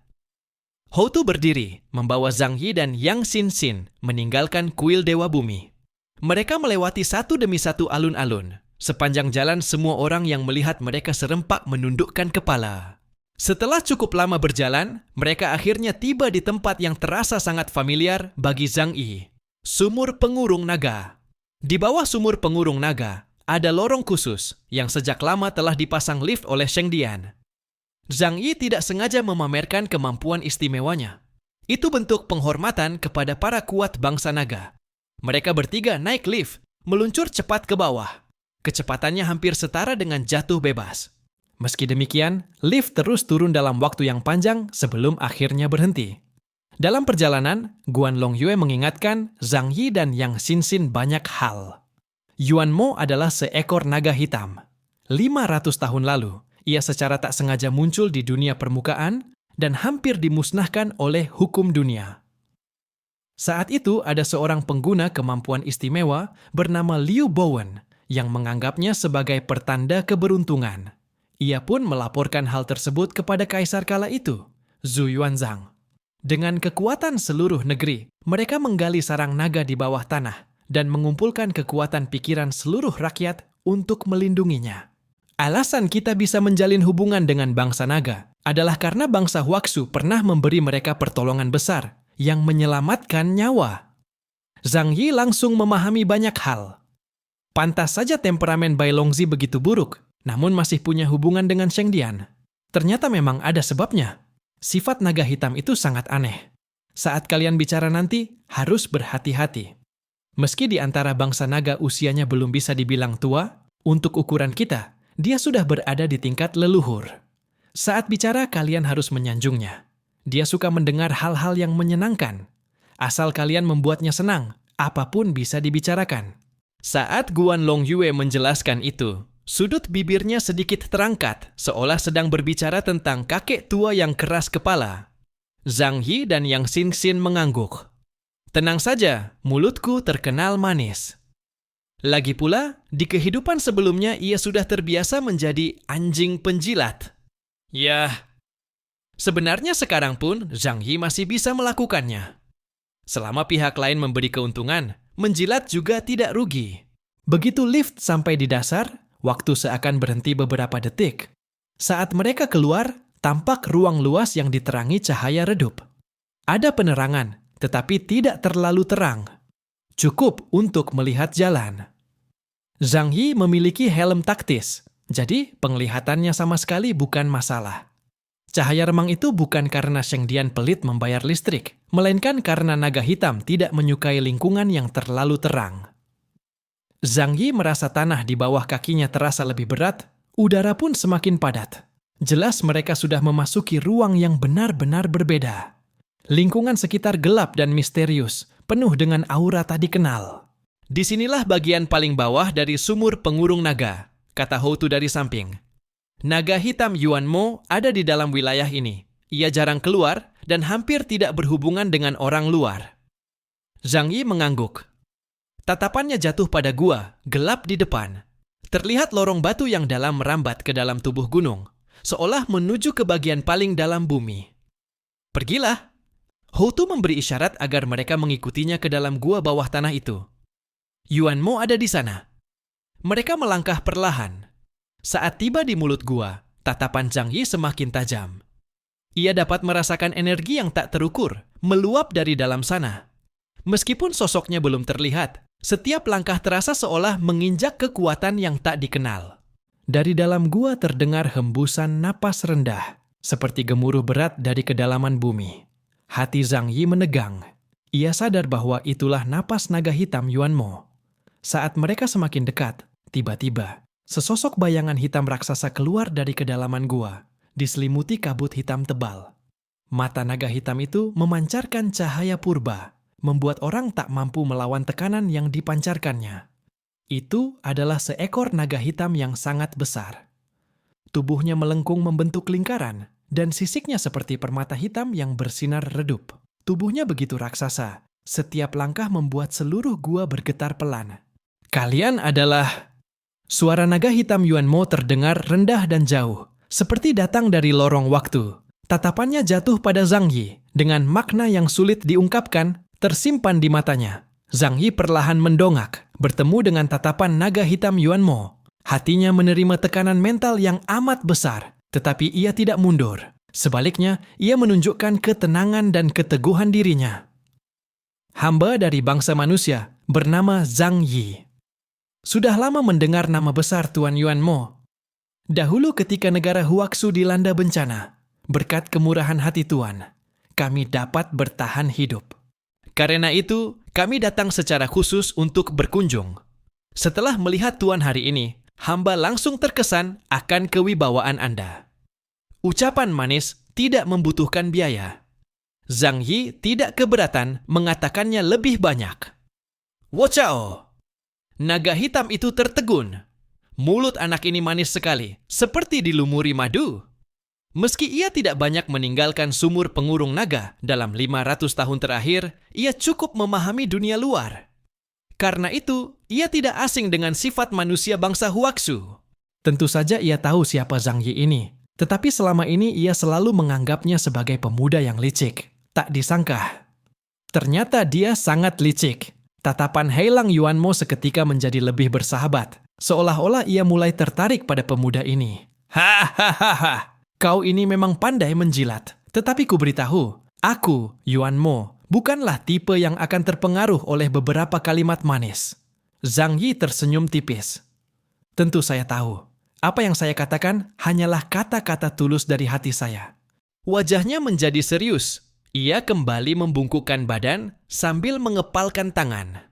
Hotu berdiri, membawa Zhang Yi dan Yang Xin meninggalkan kuil Dewa Bumi. Mereka melewati satu demi satu alun-alun. Sepanjang jalan semua orang yang melihat mereka serempak menundukkan kepala. Setelah cukup lama berjalan, mereka akhirnya tiba di tempat yang terasa sangat familiar bagi Zhang Yi. Sumur Pengurung Naga. Di bawah sumur Pengurung Naga, ada lorong khusus yang sejak lama telah dipasang lift oleh Sheng Dian. Zhang Yi tidak sengaja memamerkan kemampuan istimewanya. Itu bentuk penghormatan kepada para kuat bangsa naga. Mereka bertiga naik lift, meluncur cepat ke bawah. Kecepatannya hampir setara dengan jatuh bebas. Meski demikian, lift terus turun dalam waktu yang panjang sebelum akhirnya berhenti. Dalam perjalanan, Guanlong Yue mengingatkan Zhang Yi dan Yang Xin banyak hal. Yuan Mo adalah seekor naga hitam. 500 tahun lalu, ia secara tak sengaja muncul di dunia permukaan dan hampir dimusnahkan oleh hukum dunia. Saat itu ada seorang pengguna kemampuan istimewa bernama Liu Bowen yang menganggapnya sebagai pertanda keberuntungan. Ia pun melaporkan hal tersebut kepada kaisar kala itu, Zhu Yuanzhang. Dengan kekuatan seluruh negeri, mereka menggali sarang naga di bawah tanah dan mengumpulkan kekuatan pikiran seluruh rakyat untuk melindunginya. Alasan kita bisa menjalin hubungan dengan bangsa naga adalah karena bangsa Huaxu pernah memberi mereka pertolongan besar yang menyelamatkan nyawa. Zhang Yi langsung memahami banyak hal. Pantas saja temperamen Bai Longzi begitu buruk, namun masih punya hubungan dengan Sheng Dian. Ternyata memang ada sebabnya. Sifat naga hitam itu sangat aneh. Saat kalian bicara nanti, harus berhati-hati. Meski di antara bangsa naga usianya belum bisa dibilang tua, untuk ukuran kita, dia sudah berada di tingkat leluhur. Saat bicara, kalian harus menyanjungnya. Dia suka mendengar hal-hal yang menyenangkan. Asal kalian membuatnya senang, apapun bisa dibicarakan. Saat Guan Longyue menjelaskan itu, sudut bibirnya sedikit terangkat, seolah sedang berbicara tentang kakek tua yang keras kepala. Zhang Yi dan Yang Xinxin mengangguk. Tenang saja, mulutku terkenal manis. Lagi pula, di kehidupan sebelumnya ia sudah terbiasa menjadi anjing penjilat. Yah, sebenarnya sekarang pun Zhang Yi masih bisa melakukannya. Selama pihak lain memberi keuntungan, menjilat juga tidak rugi. Begitu lift sampai di dasar, waktu seakan berhenti beberapa detik. Saat mereka keluar, tampak ruang luas yang diterangi cahaya redup. Ada penerangan, tetapi tidak terlalu terang. Cukup untuk melihat jalan. Zhang Yi memiliki helm taktis, jadi penglihatannya sama sekali bukan masalah. Cahaya remang itu bukan karena Sheng Dian pelit membayar listrik, melainkan karena naga hitam tidak menyukai lingkungan yang terlalu terang. Zhang Yi merasa tanah di bawah kakinya terasa lebih berat, udara pun semakin padat. Jelas mereka sudah memasuki ruang yang benar-benar berbeda. Lingkungan sekitar gelap dan misterius, penuh dengan aura tak dikenal. Disinilah bagian paling bawah dari sumur pengurung naga, kata Houtu dari samping. Naga hitam Yuan Mo ada di dalam wilayah ini. Ia jarang keluar dan hampir tidak berhubungan dengan orang luar. Zhang Yi mengangguk. Tatapannya jatuh pada gua, gelap di depan. Terlihat lorong batu yang dalam merambat ke dalam tubuh gunung, seolah menuju ke bagian paling dalam bumi. Pergilah. Houtu memberi isyarat agar mereka mengikutinya ke dalam gua bawah tanah itu. Yuan Mo ada di sana. Mereka melangkah perlahan. Saat tiba di mulut gua, tatapan Zhang Yi semakin tajam. Ia dapat merasakan energi yang tak terukur, meluap dari dalam sana. Meskipun sosoknya belum terlihat, setiap langkah terasa seolah menginjak kekuatan yang tak dikenal. Dari dalam gua terdengar hembusan napas rendah, seperti gemuruh berat dari kedalaman bumi. Hati Zhang Yi menegang. Ia sadar bahwa itulah napas naga hitam Yuan Mo. Saat mereka semakin dekat, tiba-tiba, sesosok bayangan hitam raksasa keluar dari kedalaman gua, diselimuti kabut hitam tebal. Mata naga hitam itu memancarkan cahaya purba, membuat orang tak mampu melawan tekanan yang dipancarkannya. Itu adalah seekor naga hitam yang sangat besar. Tubuhnya melengkung membentuk lingkaran, dan sisiknya seperti permata hitam yang bersinar redup. Tubuhnya begitu raksasa, setiap langkah membuat seluruh gua bergetar pelan. Kalian adalah... Suara naga hitam Yuan Mo terdengar rendah dan jauh, seperti datang dari lorong waktu. Tatapannya jatuh pada Zhang Yi, dengan makna yang sulit diungkapkan, tersimpan di matanya. Zhang Yi perlahan mendongak, bertemu dengan tatapan naga hitam Yuan Mo. Hatinya menerima tekanan mental yang amat besar, tetapi ia tidak mundur. Sebaliknya, ia menunjukkan ketenangan dan keteguhan dirinya. Hamba dari bangsa manusia, bernama Zhang Yi. Sudah lama mendengar nama besar Tuan Yuan Mo. Dahulu ketika negara Huaxu dilanda bencana, berkat kemurahan hati Tuan, kami dapat bertahan hidup. Karena itu, kami datang secara khusus untuk berkunjung. Setelah melihat Tuan hari ini, hamba langsung terkesan akan kewibawaan Anda. Ucapan manis tidak membutuhkan biaya. Zhang Yi tidak keberatan mengatakannya lebih banyak. Wocao! Naga hitam itu tertegun. Mulut anak ini manis sekali, seperti dilumuri madu. Meski ia tidak banyak meninggalkan sumur pengurung naga dalam 500 tahun terakhir, ia cukup memahami dunia luar. Karena itu, ia tidak asing dengan sifat manusia bangsa Huaxu. Tentu saja ia tahu siapa Zhang Yi ini, tetapi selama ini ia selalu menganggapnya sebagai pemuda yang licik. Tak disangka. Ternyata dia sangat licik. Tatapan Heilang Yuan Mo seketika menjadi lebih bersahabat, seolah-olah ia mulai tertarik pada pemuda ini. Hahaha, kau ini memang pandai menjilat. Tetapi ku beritahu, aku, Yuan Mo, bukanlah tipe yang akan terpengaruh oleh beberapa kalimat manis. Zhang Yi tersenyum tipis. Tentu saya tahu. Apa yang saya katakan hanyalah kata-kata tulus dari hati saya. Wajahnya menjadi serius. Ia kembali membungkukkan badan sambil mengepalkan tangan.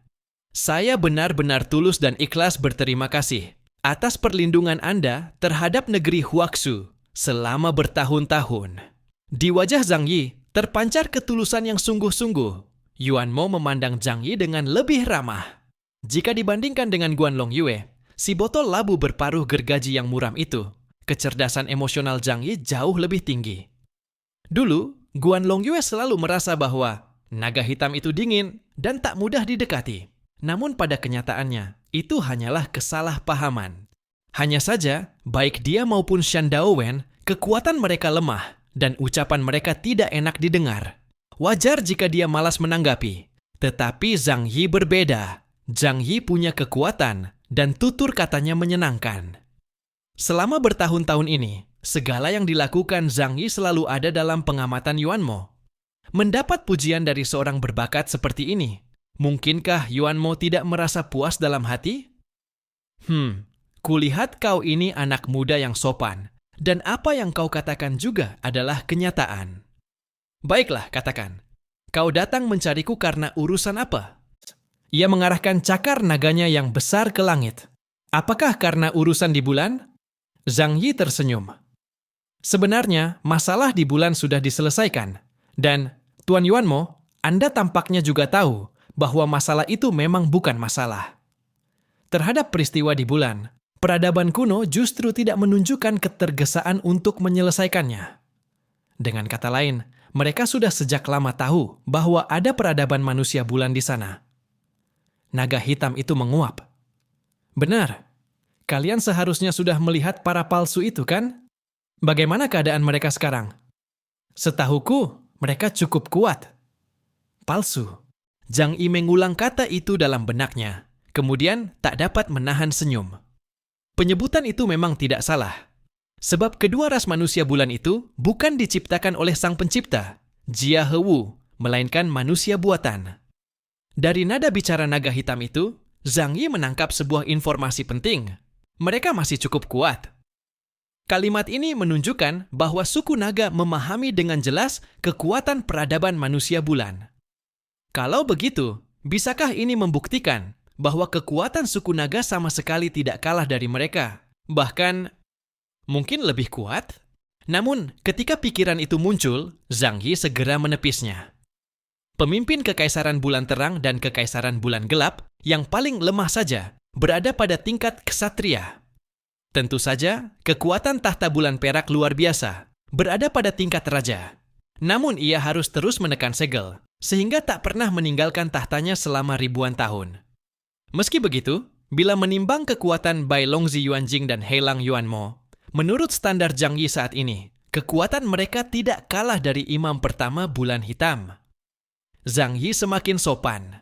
Saya benar-benar tulus dan ikhlas berterima kasih atas perlindungan Anda terhadap negeri Huaxu selama bertahun-tahun. Di wajah Zhang Yi terpancar ketulusan yang sungguh-sungguh. Yuan Mo memandang Zhang Yi dengan lebih ramah. Jika dibandingkan dengan Guanlong Yue, si botol labu berparuh gergaji yang muram itu, kecerdasan emosional Zhang Yi jauh lebih tinggi. Dulu, Guanlong Yue selalu merasa bahwa naga hitam itu dingin dan tak mudah didekati. Namun pada kenyataannya, itu hanyalah kesalahpahaman. Hanya saja, baik dia maupun Shan Daowen, kekuatan mereka lemah dan ucapan mereka tidak enak didengar. Wajar jika dia malas menanggapi. Tetapi Zhang Yi berbeda. Zhang Yi punya kekuatan dan tutur katanya menyenangkan. Selama bertahun-tahun ini, segala yang dilakukan Zhang Yi selalu ada dalam pengamatan Yuan Mo. Mendapat pujian dari seorang berbakat seperti ini, mungkinkah Yuan Mo tidak merasa puas dalam hati? Kulihat kau ini anak muda yang sopan, dan apa yang kau katakan juga adalah kenyataan. Baiklah, katakan. Kau datang mencariku karena urusan apa? Ia mengarahkan cakar naganya yang besar ke langit. Apakah karena urusan di bulan? Zhang Yi tersenyum. Sebenarnya, masalah di bulan sudah diselesaikan. Dan, Tuan Yuan Mo, Anda tampaknya juga tahu bahwa masalah itu memang bukan masalah. Terhadap peristiwa di bulan, peradaban kuno justru tidak menunjukkan ketergesaan untuk menyelesaikannya. Dengan kata lain, mereka sudah sejak lama tahu bahwa ada peradaban manusia bulan di sana. Naga hitam itu menguap. Benar, kalian seharusnya sudah melihat para palsu itu, kan? Bagaimana keadaan mereka sekarang? Setahuku, mereka cukup kuat. Palsu. Zhang Yi mengulang kata itu dalam benaknya, kemudian tak dapat menahan senyum. Penyebutan itu memang tidak salah. Sebab kedua ras manusia bulan itu bukan diciptakan oleh sang pencipta, Jia Hewu, melainkan manusia buatan. Dari nada bicara naga hitam itu, Zhang Yi menangkap sebuah informasi penting. Mereka masih cukup kuat. Kalimat ini menunjukkan bahwa suku naga memahami dengan jelas kekuatan peradaban manusia bulan. Kalau begitu, bisakah ini membuktikan bahwa kekuatan suku naga sama sekali tidak kalah dari mereka? Bahkan, mungkin lebih kuat? Namun, ketika pikiran itu muncul, Zhang Yi segera menepisnya. Pemimpin Kekaisaran Bulan Terang dan Kekaisaran Bulan Gelap yang paling lemah saja berada pada tingkat ksatria. Tentu saja, kekuatan tahta bulan perak luar biasa, berada pada tingkat raja. Namun ia harus terus menekan segel, sehingga tak pernah meninggalkan tahtanya selama ribuan tahun. Meski begitu, bila menimbang kekuatan Bai Longzi Yuanjing dan Heilang Yuan Mo, menurut standar Zhang Yi saat ini, kekuatan mereka tidak kalah dari imam pertama bulan hitam. Zhang Yi semakin sopan.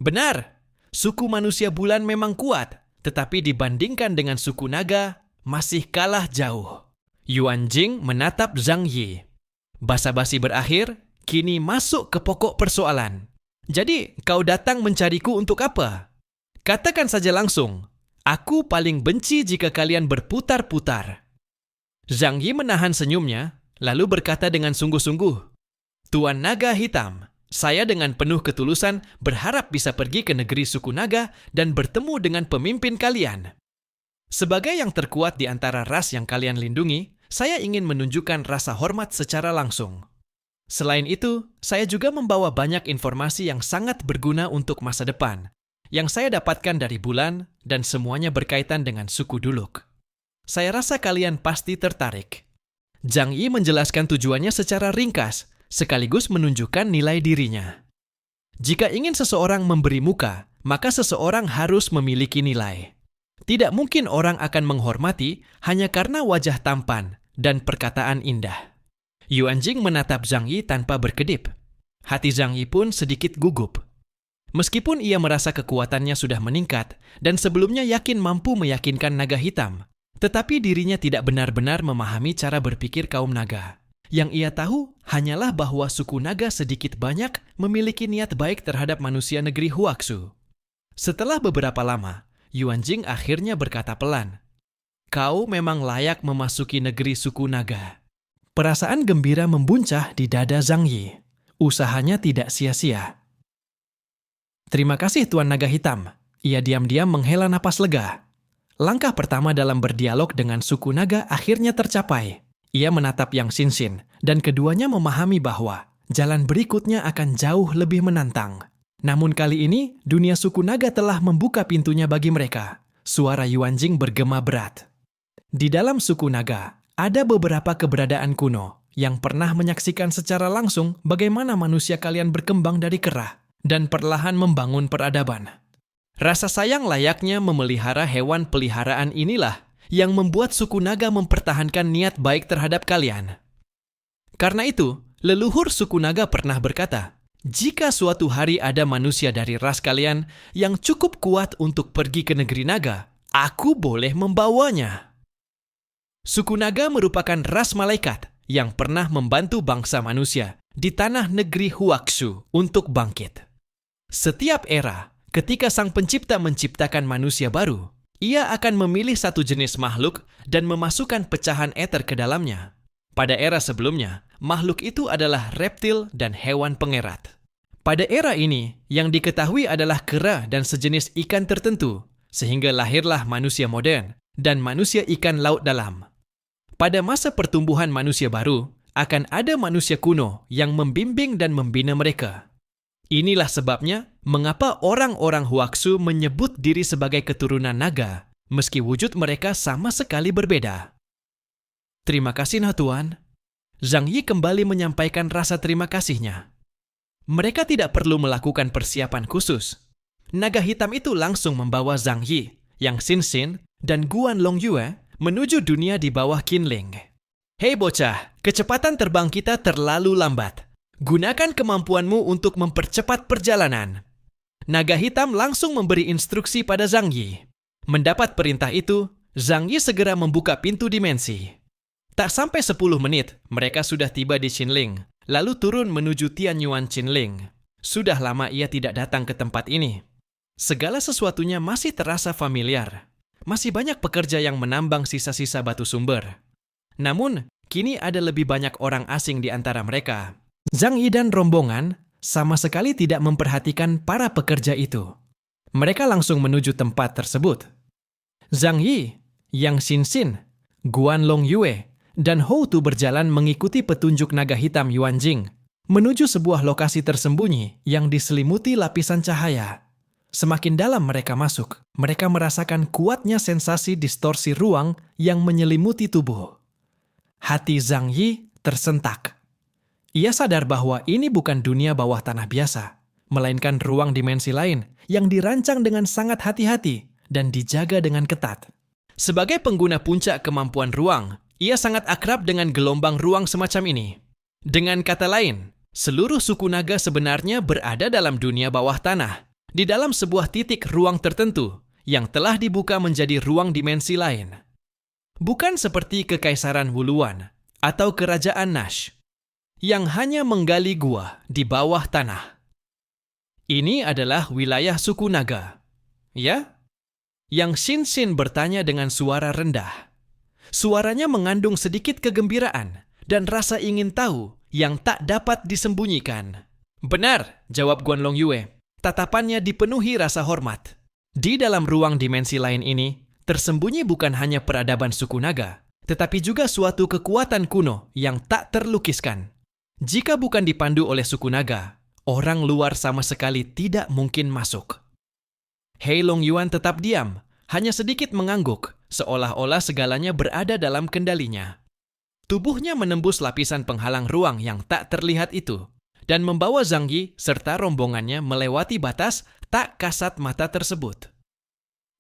Benar, suku manusia bulan memang kuat, tetapi dibandingkan dengan suku naga, masih kalah jauh. Yuanjing menatap Zhang Yi. Basa-basi berakhir, kini masuk ke pokok persoalan. Jadi, kau datang mencariku untuk apa? Katakan saja langsung, aku paling benci jika kalian berputar-putar. Zhang Yi menahan senyumnya, lalu berkata dengan sungguh-sungguh, Tuan Naga Hitam, saya dengan penuh ketulusan berharap bisa pergi ke negeri suku naga dan bertemu dengan pemimpin kalian. Sebagai yang terkuat di antara ras yang kalian lindungi, saya ingin menunjukkan rasa hormat secara langsung. Selain itu, saya juga membawa banyak informasi yang sangat berguna untuk masa depan, yang saya dapatkan dari bulan dan semuanya berkaitan dengan suku Duluk. Saya rasa kalian pasti tertarik. Zhang Yi menjelaskan tujuannya secara ringkas, sekaligus menunjukkan nilai dirinya. Jika ingin seseorang memberi muka, maka seseorang harus memiliki nilai. Tidak mungkin orang akan menghormati hanya karena wajah tampan dan perkataan indah. Yuanjing menatap Zhang Yi tanpa berkedip. Hati Zhang Yi pun sedikit gugup. Meskipun ia merasa kekuatannya sudah meningkat dan sebelumnya yakin mampu meyakinkan naga hitam, tetapi dirinya tidak benar-benar memahami cara berpikir kaum naga. Yang ia tahu hanyalah bahwa suku naga sedikit banyak memiliki niat baik terhadap manusia negeri Huaxu. Setelah beberapa lama, Yuan Jing akhirnya berkata pelan, "Kau memang layak memasuki negeri suku naga." Perasaan gembira membuncah di dada Zhang Yi. Usahanya tidak sia-sia. "Terima kasih Tuan Naga Hitam." Ia diam-diam menghela napas lega. Langkah pertama dalam berdialog dengan suku naga akhirnya tercapai. Ia menatap Yang Xinxin, dan keduanya memahami bahwa jalan berikutnya akan jauh lebih menantang. Namun kali ini, dunia suku naga telah membuka pintunya bagi mereka. Suara Yuan Jing bergema berat. Di dalam suku naga, ada beberapa keberadaan kuno yang pernah menyaksikan secara langsung bagaimana manusia kalian berkembang dari kera dan perlahan membangun peradaban. Rasa sayang layaknya memelihara hewan peliharaan inilah yang membuat suku naga mempertahankan niat baik terhadap kalian. Karena itu, leluhur suku naga pernah berkata, "Jika suatu hari ada manusia dari ras kalian yang cukup kuat untuk pergi ke negeri naga, aku boleh membawanya." Suku naga merupakan ras malaikat yang pernah membantu bangsa manusia di tanah negeri Huaxu untuk bangkit. Setiap era, ketika Sang Pencipta menciptakan manusia baru, ia akan memilih satu jenis makhluk dan memasukkan pecahan eter ke dalamnya. Pada era sebelumnya, makhluk itu adalah reptil dan hewan pengerat. Pada era ini, yang diketahui adalah kera dan sejenis ikan tertentu, sehingga lahirlah manusia modern dan manusia ikan laut dalam. Pada masa pertumbuhan manusia baru, akan ada manusia kuno yang membimbing dan membina mereka. Inilah sebabnya mengapa orang-orang Huaxu menyebut diri sebagai keturunan naga, meski wujud mereka sama sekali berbeda. "Terima kasih, Nah Tuan." Zhang Yi kembali menyampaikan rasa terima kasihnya. Mereka tidak perlu melakukan persiapan khusus. Naga hitam itu langsung membawa Zhang Yi, Yang Xinxin, dan Guan Longyue menuju dunia di bawah Qinling. "Hei bocah, kecepatan terbang kita terlalu lambat. Gunakan kemampuanmu untuk mempercepat perjalanan." Naga hitam langsung memberi instruksi pada Zhang Yi. Mendapat perintah itu, Zhang Yi segera membuka pintu dimensi. Tak sampai 10 menit, mereka sudah tiba di Qinling, lalu turun menuju Tianyuan Qinling. Sudah lama ia tidak datang ke tempat ini. Segala sesuatunya masih terasa familiar. Masih banyak pekerja yang menambang sisa-sisa batu sumber. Namun, kini ada lebih banyak orang asing di antara mereka. Zhang Yi dan rombongan sama sekali tidak memperhatikan para pekerja itu. Mereka langsung menuju tempat tersebut. Zhang Yi, Yang Xinxin, Guan Longyue, dan Hou Tu berjalan mengikuti petunjuk naga hitam Yuan Jing menuju sebuah lokasi tersembunyi yang diselimuti lapisan cahaya. Semakin dalam mereka masuk, mereka merasakan kuatnya sensasi distorsi ruang yang menyelimuti tubuh. Hati Zhang Yi tersentak. Ia sadar bahwa ini bukan dunia bawah tanah biasa, melainkan ruang dimensi lain yang dirancang dengan sangat hati-hati dan dijaga dengan ketat. Sebagai pengguna puncak kemampuan ruang, ia sangat akrab dengan gelombang ruang semacam ini. Dengan kata lain, seluruh suku naga sebenarnya berada dalam dunia bawah tanah, di dalam sebuah titik ruang tertentu yang telah dibuka menjadi ruang dimensi lain. Bukan seperti Kekaisaran Wuluan atau Kerajaan Nash, yang hanya menggali gua di bawah tanah. Ini adalah wilayah suku naga, ya? Yang Xinxin bertanya dengan suara rendah. Suaranya mengandung sedikit kegembiraan dan rasa ingin tahu yang tak dapat disembunyikan. "Benar," jawab Guan Longyue. Tatapannya dipenuhi rasa hormat. Di dalam ruang dimensi lain ini, tersembunyi bukan hanya peradaban suku naga, tetapi juga suatu kekuatan kuno yang tak terlukiskan. Jika bukan dipandu oleh suku naga, orang luar sama sekali tidak mungkin masuk. Hei Longyuan tetap diam, hanya sedikit mengangguk, seolah-olah segalanya berada dalam kendalinya. Tubuhnya menembus lapisan penghalang ruang yang tak terlihat itu, dan membawa Zhang Yi serta rombongannya melewati batas tak kasat mata tersebut.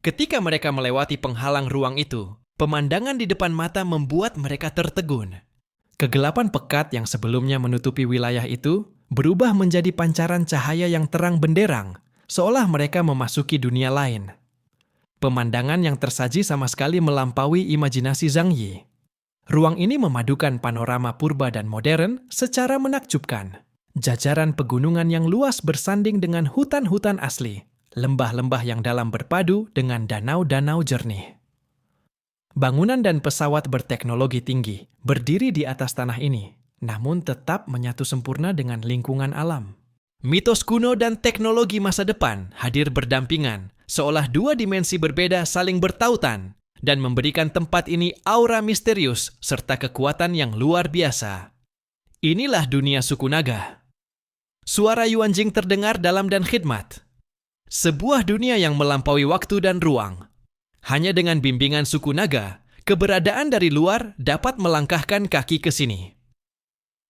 Ketika mereka melewati penghalang ruang itu, pemandangan di depan mata membuat mereka tertegun. Kegelapan pekat yang sebelumnya menutupi wilayah itu berubah menjadi pancaran cahaya yang terang benderang, seolah mereka memasuki dunia lain. Pemandangan yang tersaji sama sekali melampaui imajinasi Zhang Yi. Ruang ini memadukan panorama purba dan modern secara menakjubkan. Jajaran pegunungan yang luas bersanding dengan hutan-hutan asli, lembah-lembah yang dalam berpadu dengan danau-danau jernih. Bangunan dan pesawat berteknologi tinggi berdiri di atas tanah ini, namun tetap menyatu sempurna dengan lingkungan alam. Mitos kuno dan teknologi masa depan hadir berdampingan, seolah dua dimensi berbeda saling bertautan, dan memberikan tempat ini aura misterius serta kekuatan yang luar biasa. Inilah dunia suku naga. Suara Yuanjing terdengar dalam dan khidmat. Sebuah dunia yang melampaui waktu dan ruang. Hanya dengan bimbingan suku naga, keberadaan dari luar dapat melangkahkan kaki ke sini.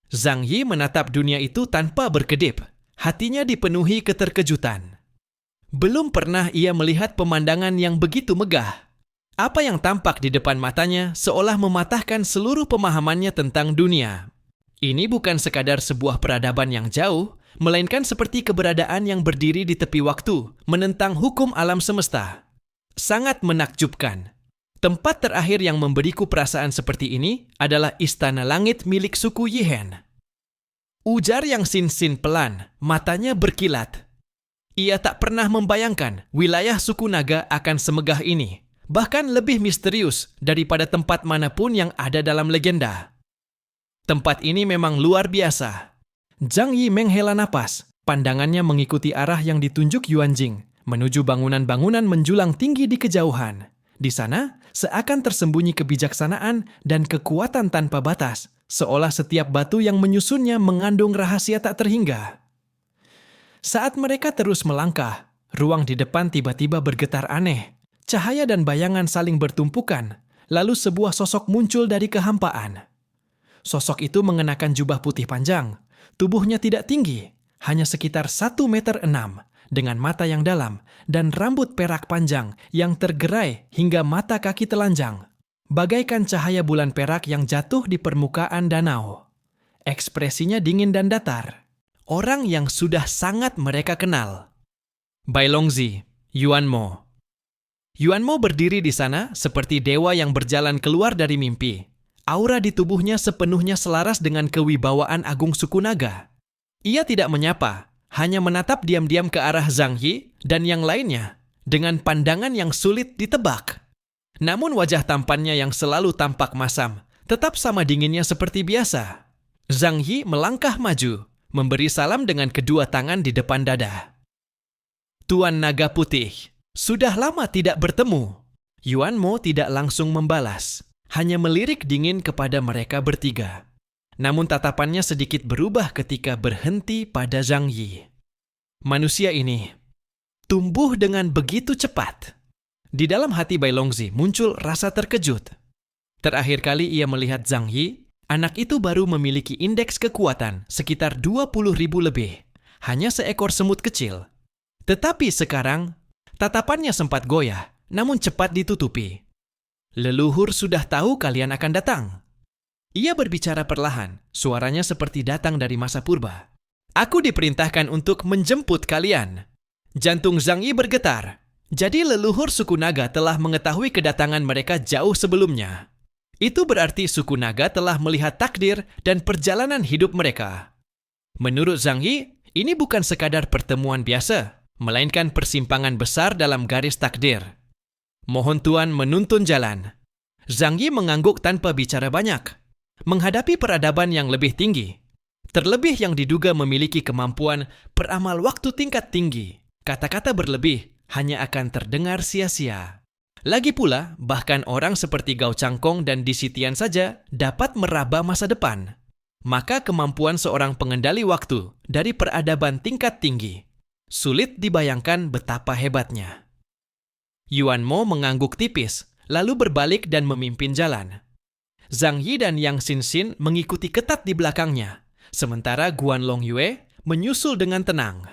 Zhang Yi menatap dunia itu tanpa berkedip. Hatinya dipenuhi keterkejutan. Belum pernah ia melihat pemandangan yang begitu megah. Apa yang tampak di depan matanya seolah mematahkan seluruh pemahamannya tentang dunia. Ini bukan sekadar sebuah peradaban yang jauh, melainkan seperti keberadaan yang berdiri di tepi waktu, menentang hukum alam semesta. Sangat menakjubkan. Tempat terakhir yang memberiku perasaan seperti ini adalah istana langit milik suku Yihen. Ujar Yang Xin pelan, matanya berkilat. Ia tak pernah membayangkan wilayah suku naga akan semegah ini, bahkan lebih misterius daripada tempat manapun yang ada dalam legenda. Tempat ini memang luar biasa. Zhang Yi menghela napas, pandangannya mengikuti arah yang ditunjuk Yuanjing, menuju bangunan-bangunan menjulang tinggi di kejauhan. Di sana, seakan tersembunyi kebijaksanaan dan kekuatan tanpa batas, seolah setiap batu yang menyusunnya mengandung rahasia tak terhingga. Saat mereka terus melangkah, ruang di depan tiba-tiba bergetar aneh. Cahaya dan bayangan saling bertumpukan, lalu sebuah sosok muncul dari kehampaan. Sosok itu mengenakan jubah putih panjang, tubuhnya tidak tinggi, hanya sekitar 1,6 meter, dengan mata yang dalam dan rambut perak panjang yang tergerai hingga mata kaki telanjang. Bagaikan cahaya bulan perak yang jatuh di permukaan danau. Ekspresinya dingin dan datar. Orang yang sudah sangat mereka kenal. Bai Longzi, Yuan Mo. Yuan Mo berdiri di sana seperti dewa yang berjalan keluar dari mimpi. Aura di tubuhnya sepenuhnya selaras dengan kewibawaan agung suku naga. Ia tidak menyapa, hanya menatap diam-diam ke arah Zhang Yi dan yang lainnya dengan pandangan yang sulit ditebak. Namun wajah tampannya yang selalu tampak masam, tetap sama dinginnya seperti biasa. Zhang Yi melangkah maju, memberi salam dengan kedua tangan di depan dada. Tuan Naga Putih, sudah lama tidak bertemu. Yuan Mo tidak langsung membalas, hanya melirik dingin kepada mereka bertiga. Namun tatapannya sedikit berubah ketika berhenti pada Zhang Yi. Manusia ini tumbuh dengan begitu cepat. Di dalam hati Bai Longzi muncul rasa terkejut. Terakhir kali ia melihat Zhang Yi, anak itu baru memiliki indeks kekuatan sekitar 20.000 lebih. Hanya seekor semut kecil. Tetapi sekarang, tatapannya sempat goyah, namun cepat ditutupi. Leluhur sudah tahu kalian akan datang. Ia berbicara perlahan, suaranya seperti datang dari masa purba. Aku diperintahkan untuk menjemput kalian. Jantung Zhang Yi bergetar. Jadi leluhur suku naga telah mengetahui kedatangan mereka jauh sebelumnya. Itu berarti suku naga telah melihat takdir dan perjalanan hidup mereka. Menurut Zhang Yi, ini bukan sekadar pertemuan biasa, melainkan persimpangan besar dalam garis takdir. Mohon Tuan menuntun jalan. Zhang Yi mengangguk tanpa bicara banyak. Menghadapi peradaban yang lebih tinggi, terlebih yang diduga memiliki kemampuan peramal waktu tingkat tinggi, kata-kata berlebih hanya akan terdengar sia-sia. Lagi pula, bahkan orang seperti Gao Changkong dan Di Sitian saja dapat meraba masa depan. Maka kemampuan seorang pengendali waktu dari peradaban tingkat tinggi, sulit dibayangkan betapa hebatnya. Yuan Mo mengangguk tipis, lalu berbalik dan memimpin jalan. Zhang Yi dan Yang Xin mengikuti ketat di belakangnya, sementara Guan Long Yue menyusul dengan tenang.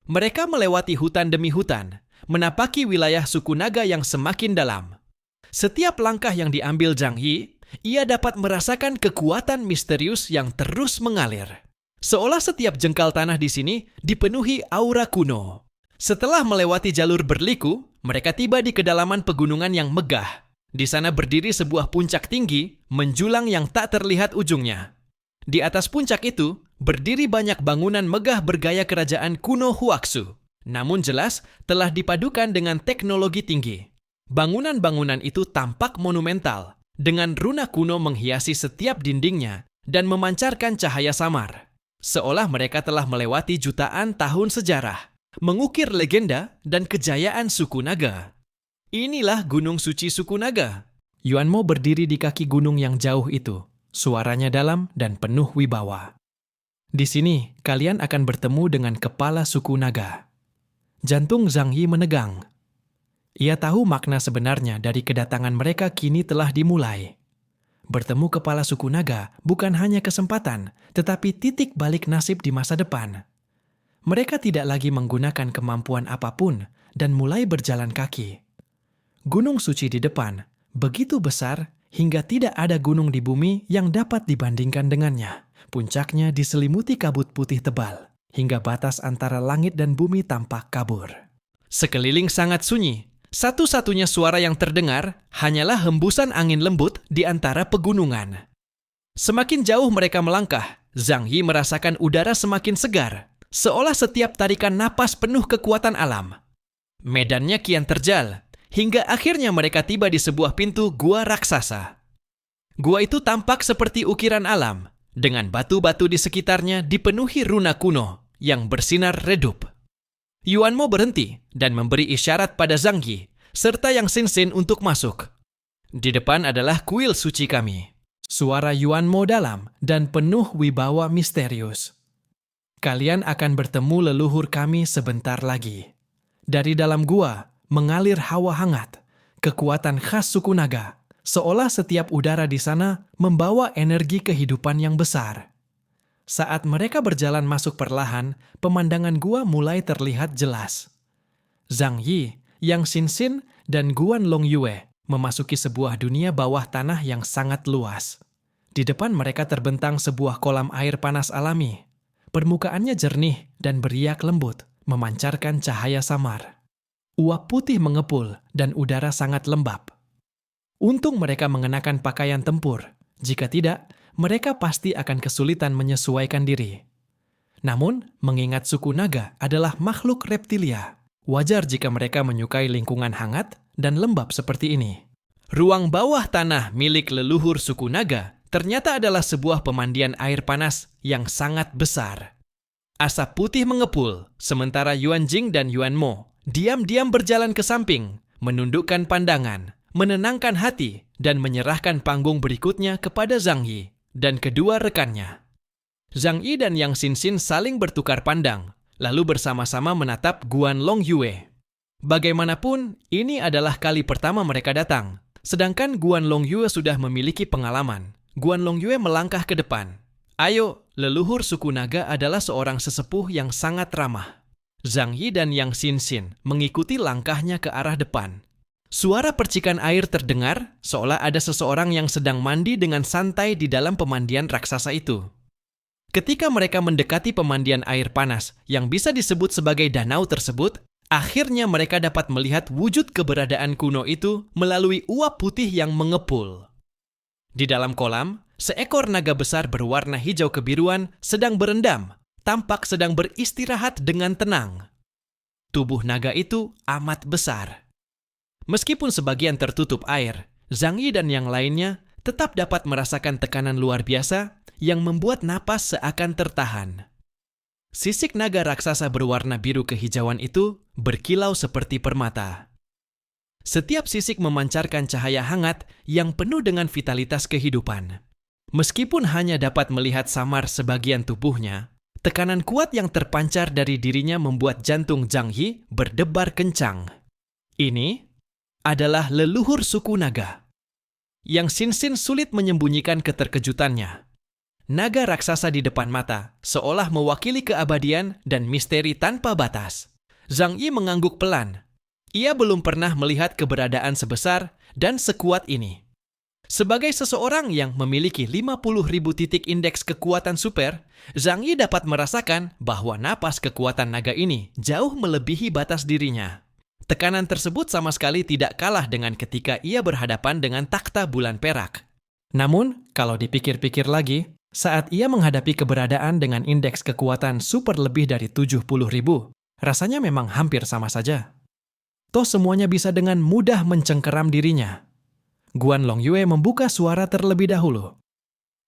Mereka melewati hutan demi hutan, menapaki wilayah suku naga yang semakin dalam. Setiap langkah yang diambil Zhang Yi, ia dapat merasakan kekuatan misterius yang terus mengalir. Seolah setiap jengkal tanah di sini dipenuhi aura kuno. Setelah melewati jalur berliku, mereka tiba di kedalaman pegunungan yang megah. Di sana berdiri sebuah puncak tinggi, menjulang yang tak terlihat ujungnya. Di atas puncak itu, berdiri banyak bangunan megah bergaya kerajaan kuno Huaxu. Namun jelas, telah dipadukan dengan teknologi tinggi. Bangunan-bangunan itu tampak monumental, dengan runa kuno menghiasi setiap dindingnya dan memancarkan cahaya samar. Seolah mereka telah melewati jutaan tahun sejarah, mengukir legenda dan kejayaan suku naga. Inilah gunung suci suku naga. Yuanmo berdiri di kaki gunung yang jauh itu. Suaranya dalam dan penuh wibawa. Di sini, kalian akan bertemu dengan kepala suku naga. Jantung Zhang Yi menegang. Ia tahu makna sebenarnya dari kedatangan mereka kini telah dimulai. Bertemu kepala suku naga bukan hanya kesempatan, tetapi titik balik nasib di masa depan. Mereka tidak lagi menggunakan kemampuan apapun dan mulai berjalan kaki. Gunung suci di depan begitu besar hingga tidak ada gunung di bumi yang dapat dibandingkan dengannya. Puncaknya diselimuti kabut putih tebal, hingga batas antara langit dan bumi tampak kabur. Sekeliling sangat sunyi. Satu-satunya suara yang terdengar hanyalah hembusan angin lembut di antara pegunungan. Semakin jauh mereka melangkah, Zhang Yi merasakan udara semakin segar, seolah setiap tarikan napas penuh kekuatan alam. Medannya kian terjal, hingga akhirnya mereka tiba di sebuah pintu gua raksasa. Gua itu tampak seperti ukiran alam, dengan batu-batu di sekitarnya dipenuhi runa kuno yang bersinar redup. Yuanmo berhenti dan memberi isyarat pada Zhang Yi, serta Yang Xinxin untuk masuk. Di depan adalah kuil suci kami. Suara Yuanmo dalam dan penuh wibawa misterius. Kalian akan bertemu leluhur kami sebentar lagi. Dari dalam gua mengalir hawa hangat, kekuatan khas suku naga, seolah setiap udara di sana membawa energi kehidupan yang besar. Saat mereka berjalan masuk perlahan, pemandangan gua mulai terlihat jelas. Zhang Yi, Yang Xinxin, dan Guan Longyue memasuki sebuah dunia bawah tanah yang sangat luas. Di depan mereka terbentang sebuah kolam air panas alami. Permukaannya jernih dan beriak lembut, memancarkan cahaya samar. Uap putih mengepul dan udara sangat lembab. Untung mereka mengenakan pakaian tempur. Jika tidak, mereka pasti akan kesulitan menyesuaikan diri. Namun, mengingat suku naga adalah makhluk reptilia, wajar jika mereka menyukai lingkungan hangat dan lembab seperti ini. Ruang bawah tanah milik leluhur suku naga ternyata adalah sebuah pemandian air panas yang sangat besar. Asap putih mengepul, sementara Yuan Jing dan Yuan Mo diam-diam berjalan ke samping, menundukkan pandangan, menenangkan hati, dan menyerahkan panggung berikutnya kepada Zhang Yi dan kedua rekannya. Zhang Yi dan Yang Xinxin saling bertukar pandang, lalu bersama-sama menatap Guan Longyue. Bagaimanapun, ini adalah kali pertama mereka datang, sedangkan Guan Longyue sudah memiliki pengalaman. Guan Longyue melangkah ke depan. Ayo, leluhur suku naga adalah seorang sesepuh yang sangat ramah. Zhang Yi dan Yang Xinxin mengikuti langkahnya ke arah depan. Suara percikan air terdengar, seolah ada seseorang yang sedang mandi dengan santai di dalam pemandian raksasa itu. Ketika mereka mendekati pemandian air panas yang bisa disebut sebagai danau tersebut, akhirnya mereka dapat melihat wujud keberadaan kuno itu melalui uap putih yang mengepul. Di dalam kolam, seekor naga besar berwarna hijau kebiruan sedang berendam, tampak sedang beristirahat dengan tenang. Tubuh naga itu amat besar. Meskipun sebagian tertutup air, Zhang Yi dan yang lainnya tetap dapat merasakan tekanan luar biasa yang membuat napas seakan tertahan. Sisik naga raksasa berwarna biru kehijauan itu berkilau seperti permata. Setiap sisik memancarkan cahaya hangat yang penuh dengan vitalitas kehidupan. Meskipun hanya dapat melihat samar sebagian tubuhnya, tekanan kuat yang terpancar dari dirinya membuat jantung Zhang Yi berdebar kencang. Ini adalah leluhur suku naga. Yang Xinxin sulit menyembunyikan keterkejutannya. Naga raksasa di depan mata, seolah mewakili keabadian dan misteri tanpa batas. Zhang Yi mengangguk pelan. Ia belum pernah melihat keberadaan sebesar dan sekuat ini. Sebagai seseorang yang memiliki 50.000 titik indeks kekuatan super, Zhang Yi dapat merasakan bahwa napas kekuatan naga ini jauh melebihi batas dirinya. Tekanan tersebut sama sekali tidak kalah dengan ketika ia berhadapan dengan takhta bulan perak. Namun, kalau dipikir-pikir lagi, saat ia menghadapi keberadaan dengan indeks kekuatan super lebih dari 70.000, rasanya memang hampir sama saja. Toh semuanya bisa dengan mudah mencengkeram dirinya. Guan Longyue membuka suara terlebih dahulu.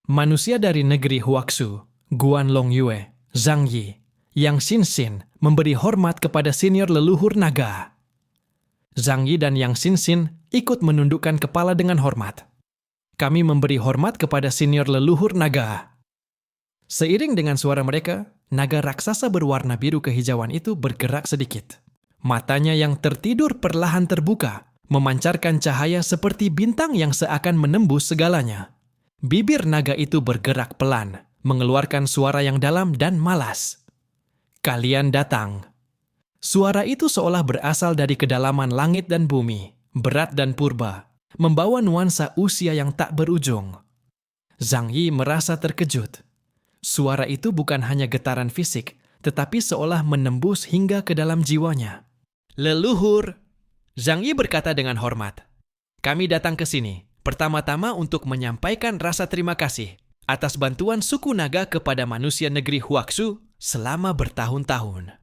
Manusia dari negeri Huaxu, Guan Longyue, Zhang Yi, Yang Xinxin memberi hormat kepada senior leluhur naga. Zhang Yi dan Yang Xinxin ikut menundukkan kepala dengan hormat. Kami memberi hormat kepada senior leluhur naga. Seiring dengan suara mereka, naga raksasa berwarna biru kehijauan itu bergerak sedikit. Matanya yang tertidur perlahan terbuka, memancarkan cahaya seperti bintang yang seakan menembus segalanya. Bibir naga itu bergerak pelan, mengeluarkan suara yang dalam dan malas. Kalian datang. Suara itu seolah berasal dari kedalaman langit dan bumi, berat dan purba, membawa nuansa usia yang tak berujung. Zhang Yi merasa terkejut. Suara itu bukan hanya getaran fisik, tetapi seolah menembus hingga ke dalam jiwanya. Leluhur, Zhang Yi berkata dengan hormat. Kami datang ke sini, pertama-tama untuk menyampaikan rasa terima kasih atas bantuan suku naga kepada manusia negeri Huaxu selama bertahun-tahun.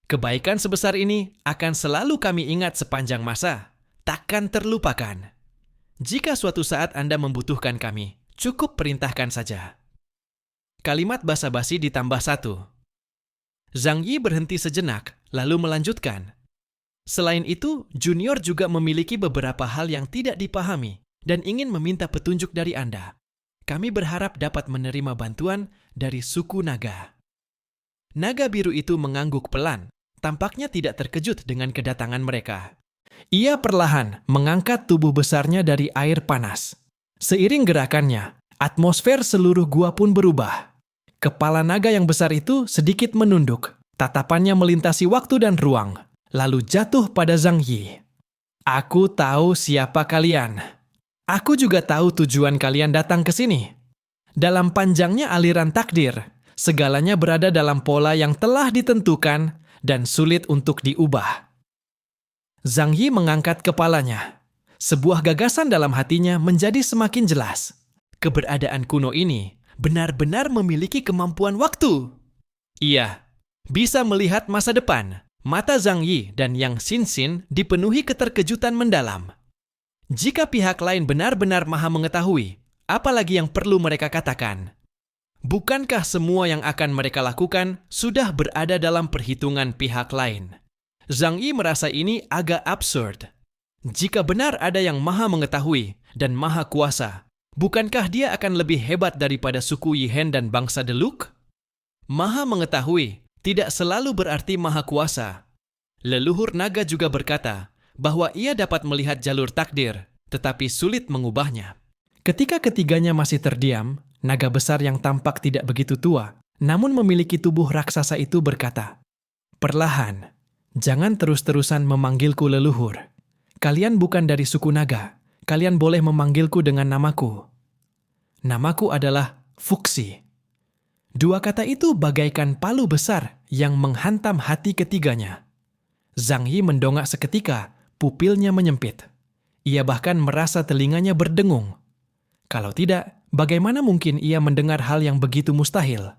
Kebaikan sebesar ini akan selalu kami ingat sepanjang masa, takkan terlupakan. Jika suatu saat Anda membutuhkan kami, cukup perintahkan saja. Kalimat basa-basi ditambah satu. Zhang Yi berhenti sejenak, lalu melanjutkan. Selain itu, Junior juga memiliki beberapa hal yang tidak dipahami dan ingin meminta petunjuk dari Anda. Kami berharap dapat menerima bantuan dari suku naga. Naga biru itu mengangguk pelan, tampaknya tidak terkejut dengan kedatangan mereka. Ia perlahan mengangkat tubuh besarnya dari air panas. Seiring gerakannya, atmosfer seluruh gua pun berubah. Kepala naga yang besar itu sedikit menunduk, tatapannya melintasi waktu dan ruang, lalu jatuh pada Zhang Yi. Aku tahu siapa kalian. Aku juga tahu tujuan kalian datang ke sini. Dalam panjangnya aliran takdir, segalanya berada dalam pola yang telah ditentukan dan sulit untuk diubah. Zhang Yi mengangkat kepalanya. Sebuah gagasan dalam hatinya menjadi semakin jelas. Keberadaan kuno ini benar-benar memiliki kemampuan waktu. Ia bisa melihat masa depan. Mata Zhang Yi dan Yang Xinxin dipenuhi keterkejutan mendalam. Jika pihak lain benar-benar maha mengetahui, apalagi yang perlu mereka katakan? Bukankah semua yang akan mereka lakukan sudah berada dalam perhitungan pihak lain? Zhang Yi merasa ini agak absurd. Jika benar ada yang maha mengetahui dan maha kuasa, bukankah dia akan lebih hebat daripada suku Yihen dan bangsa Deluk? Maha mengetahui tidak selalu berarti maha kuasa. Leluhur naga juga berkata bahwa ia dapat melihat jalur takdir, tetapi sulit mengubahnya. Ketika ketiganya masih terdiam, naga besar yang tampak tidak begitu tua, namun memiliki tubuh raksasa itu berkata, "Perlahan, jangan terus-terusan memanggilku leluhur. Kalian bukan dari suku naga. Kalian boleh memanggilku dengan namaku. Namaku adalah Fuxi." Dua kata itu bagaikan palu besar yang menghantam hati ketiganya. Zhang Yi mendongak seketika, pupilnya menyempit. Ia bahkan merasa telinganya berdengung. Kalau tidak, bagaimana mungkin ia mendengar hal yang begitu mustahil?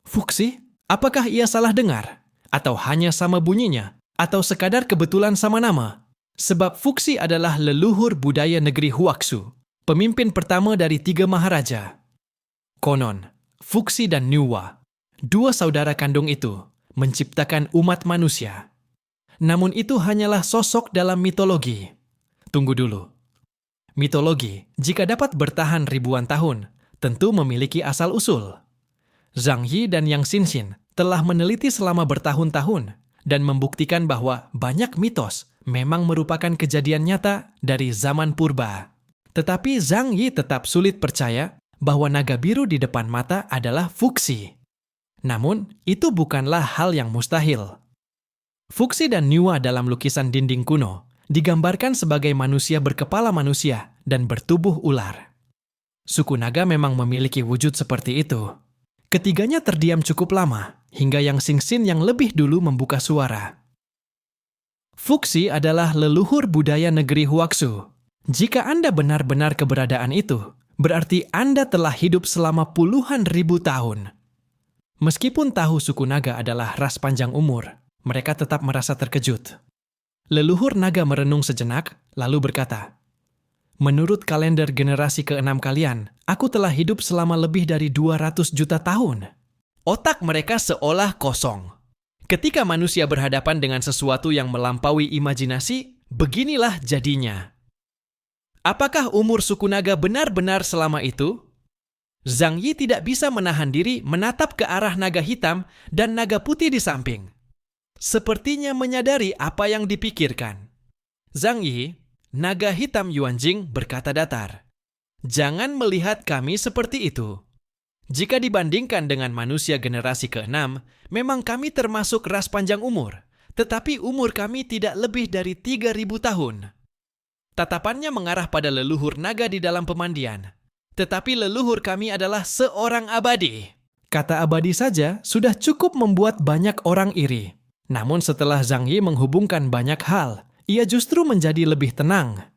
Fuxi? Apakah ia salah dengar? Atau hanya sama bunyinya? Atau sekadar kebetulan sama nama? Sebab Fuxi adalah leluhur budaya negeri Huaxu, pemimpin pertama dari 3 maharaja. Konon, Fuxi dan Nuwa, dua saudara kandung itu, menciptakan umat manusia. Namun itu hanyalah sosok dalam mitologi. Tunggu dulu. Mitologi, jika dapat bertahan ribuan tahun, tentu memiliki asal-usul. Zhang Yi dan Yang Xinxin telah meneliti selama bertahun-tahun dan membuktikan bahwa banyak mitos memang merupakan kejadian nyata dari zaman purba. Tetapi Zhang Yi tetap sulit percaya bahwa naga biru di depan mata adalah Fuxi. Namun, itu bukanlah hal yang mustahil. Fuxi dan Nuwa dalam lukisan dinding kuno digambarkan sebagai manusia berkepala manusia dan bertubuh ular. Suku naga memang memiliki wujud seperti itu. Ketiganya terdiam cukup lama, hingga Yang Xinxin yang lebih dulu membuka suara. Fuxi adalah leluhur budaya negeri Huaxu. Jika Anda benar-benar keberadaan itu, berarti Anda telah hidup selama puluhan ribu tahun. Meskipun tahu suku naga adalah ras panjang umur, mereka tetap merasa terkejut. Leluhur naga merenung sejenak, lalu berkata, "Menurut kalender generasi ke-6 kalian, aku telah hidup selama lebih dari 200 juta tahun." Otak mereka seolah kosong. Ketika manusia berhadapan dengan sesuatu yang melampaui imajinasi, beginilah jadinya. Apakah umur suku naga benar-benar selama itu? Zhang Yi tidak bisa menahan diri menatap ke arah naga hitam dan naga putih di samping. Sepertinya menyadari apa yang dipikirkan. Zhang Yi, naga hitam Yuanjing, berkata datar, "Jangan melihat kami seperti itu. Jika dibandingkan dengan manusia generasi ke-6, memang kami termasuk ras panjang umur, tetapi umur kami tidak lebih dari 3.000 tahun." Tatapannya mengarah pada leluhur naga di dalam pemandian. "Tetapi leluhur kami adalah seorang abadi." Kata abadi saja sudah cukup membuat banyak orang iri. Namun setelah Zhang Yi menghubungkan banyak hal, ia justru menjadi lebih tenang.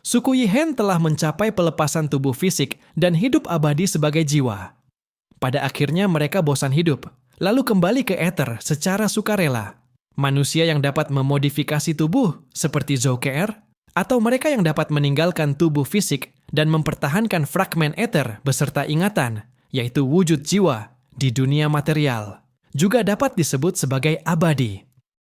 Suku Yihen telah mencapai pelepasan tubuh fisik dan hidup abadi sebagai jiwa. Pada akhirnya mereka bosan hidup, lalu kembali ke ether secara sukarela. Manusia yang dapat memodifikasi tubuh, seperti Zouker, atau mereka yang dapat meninggalkan tubuh fisik dan mempertahankan fragmen ether beserta ingatan, yaitu wujud jiwa, di dunia material, juga dapat disebut sebagai abadi.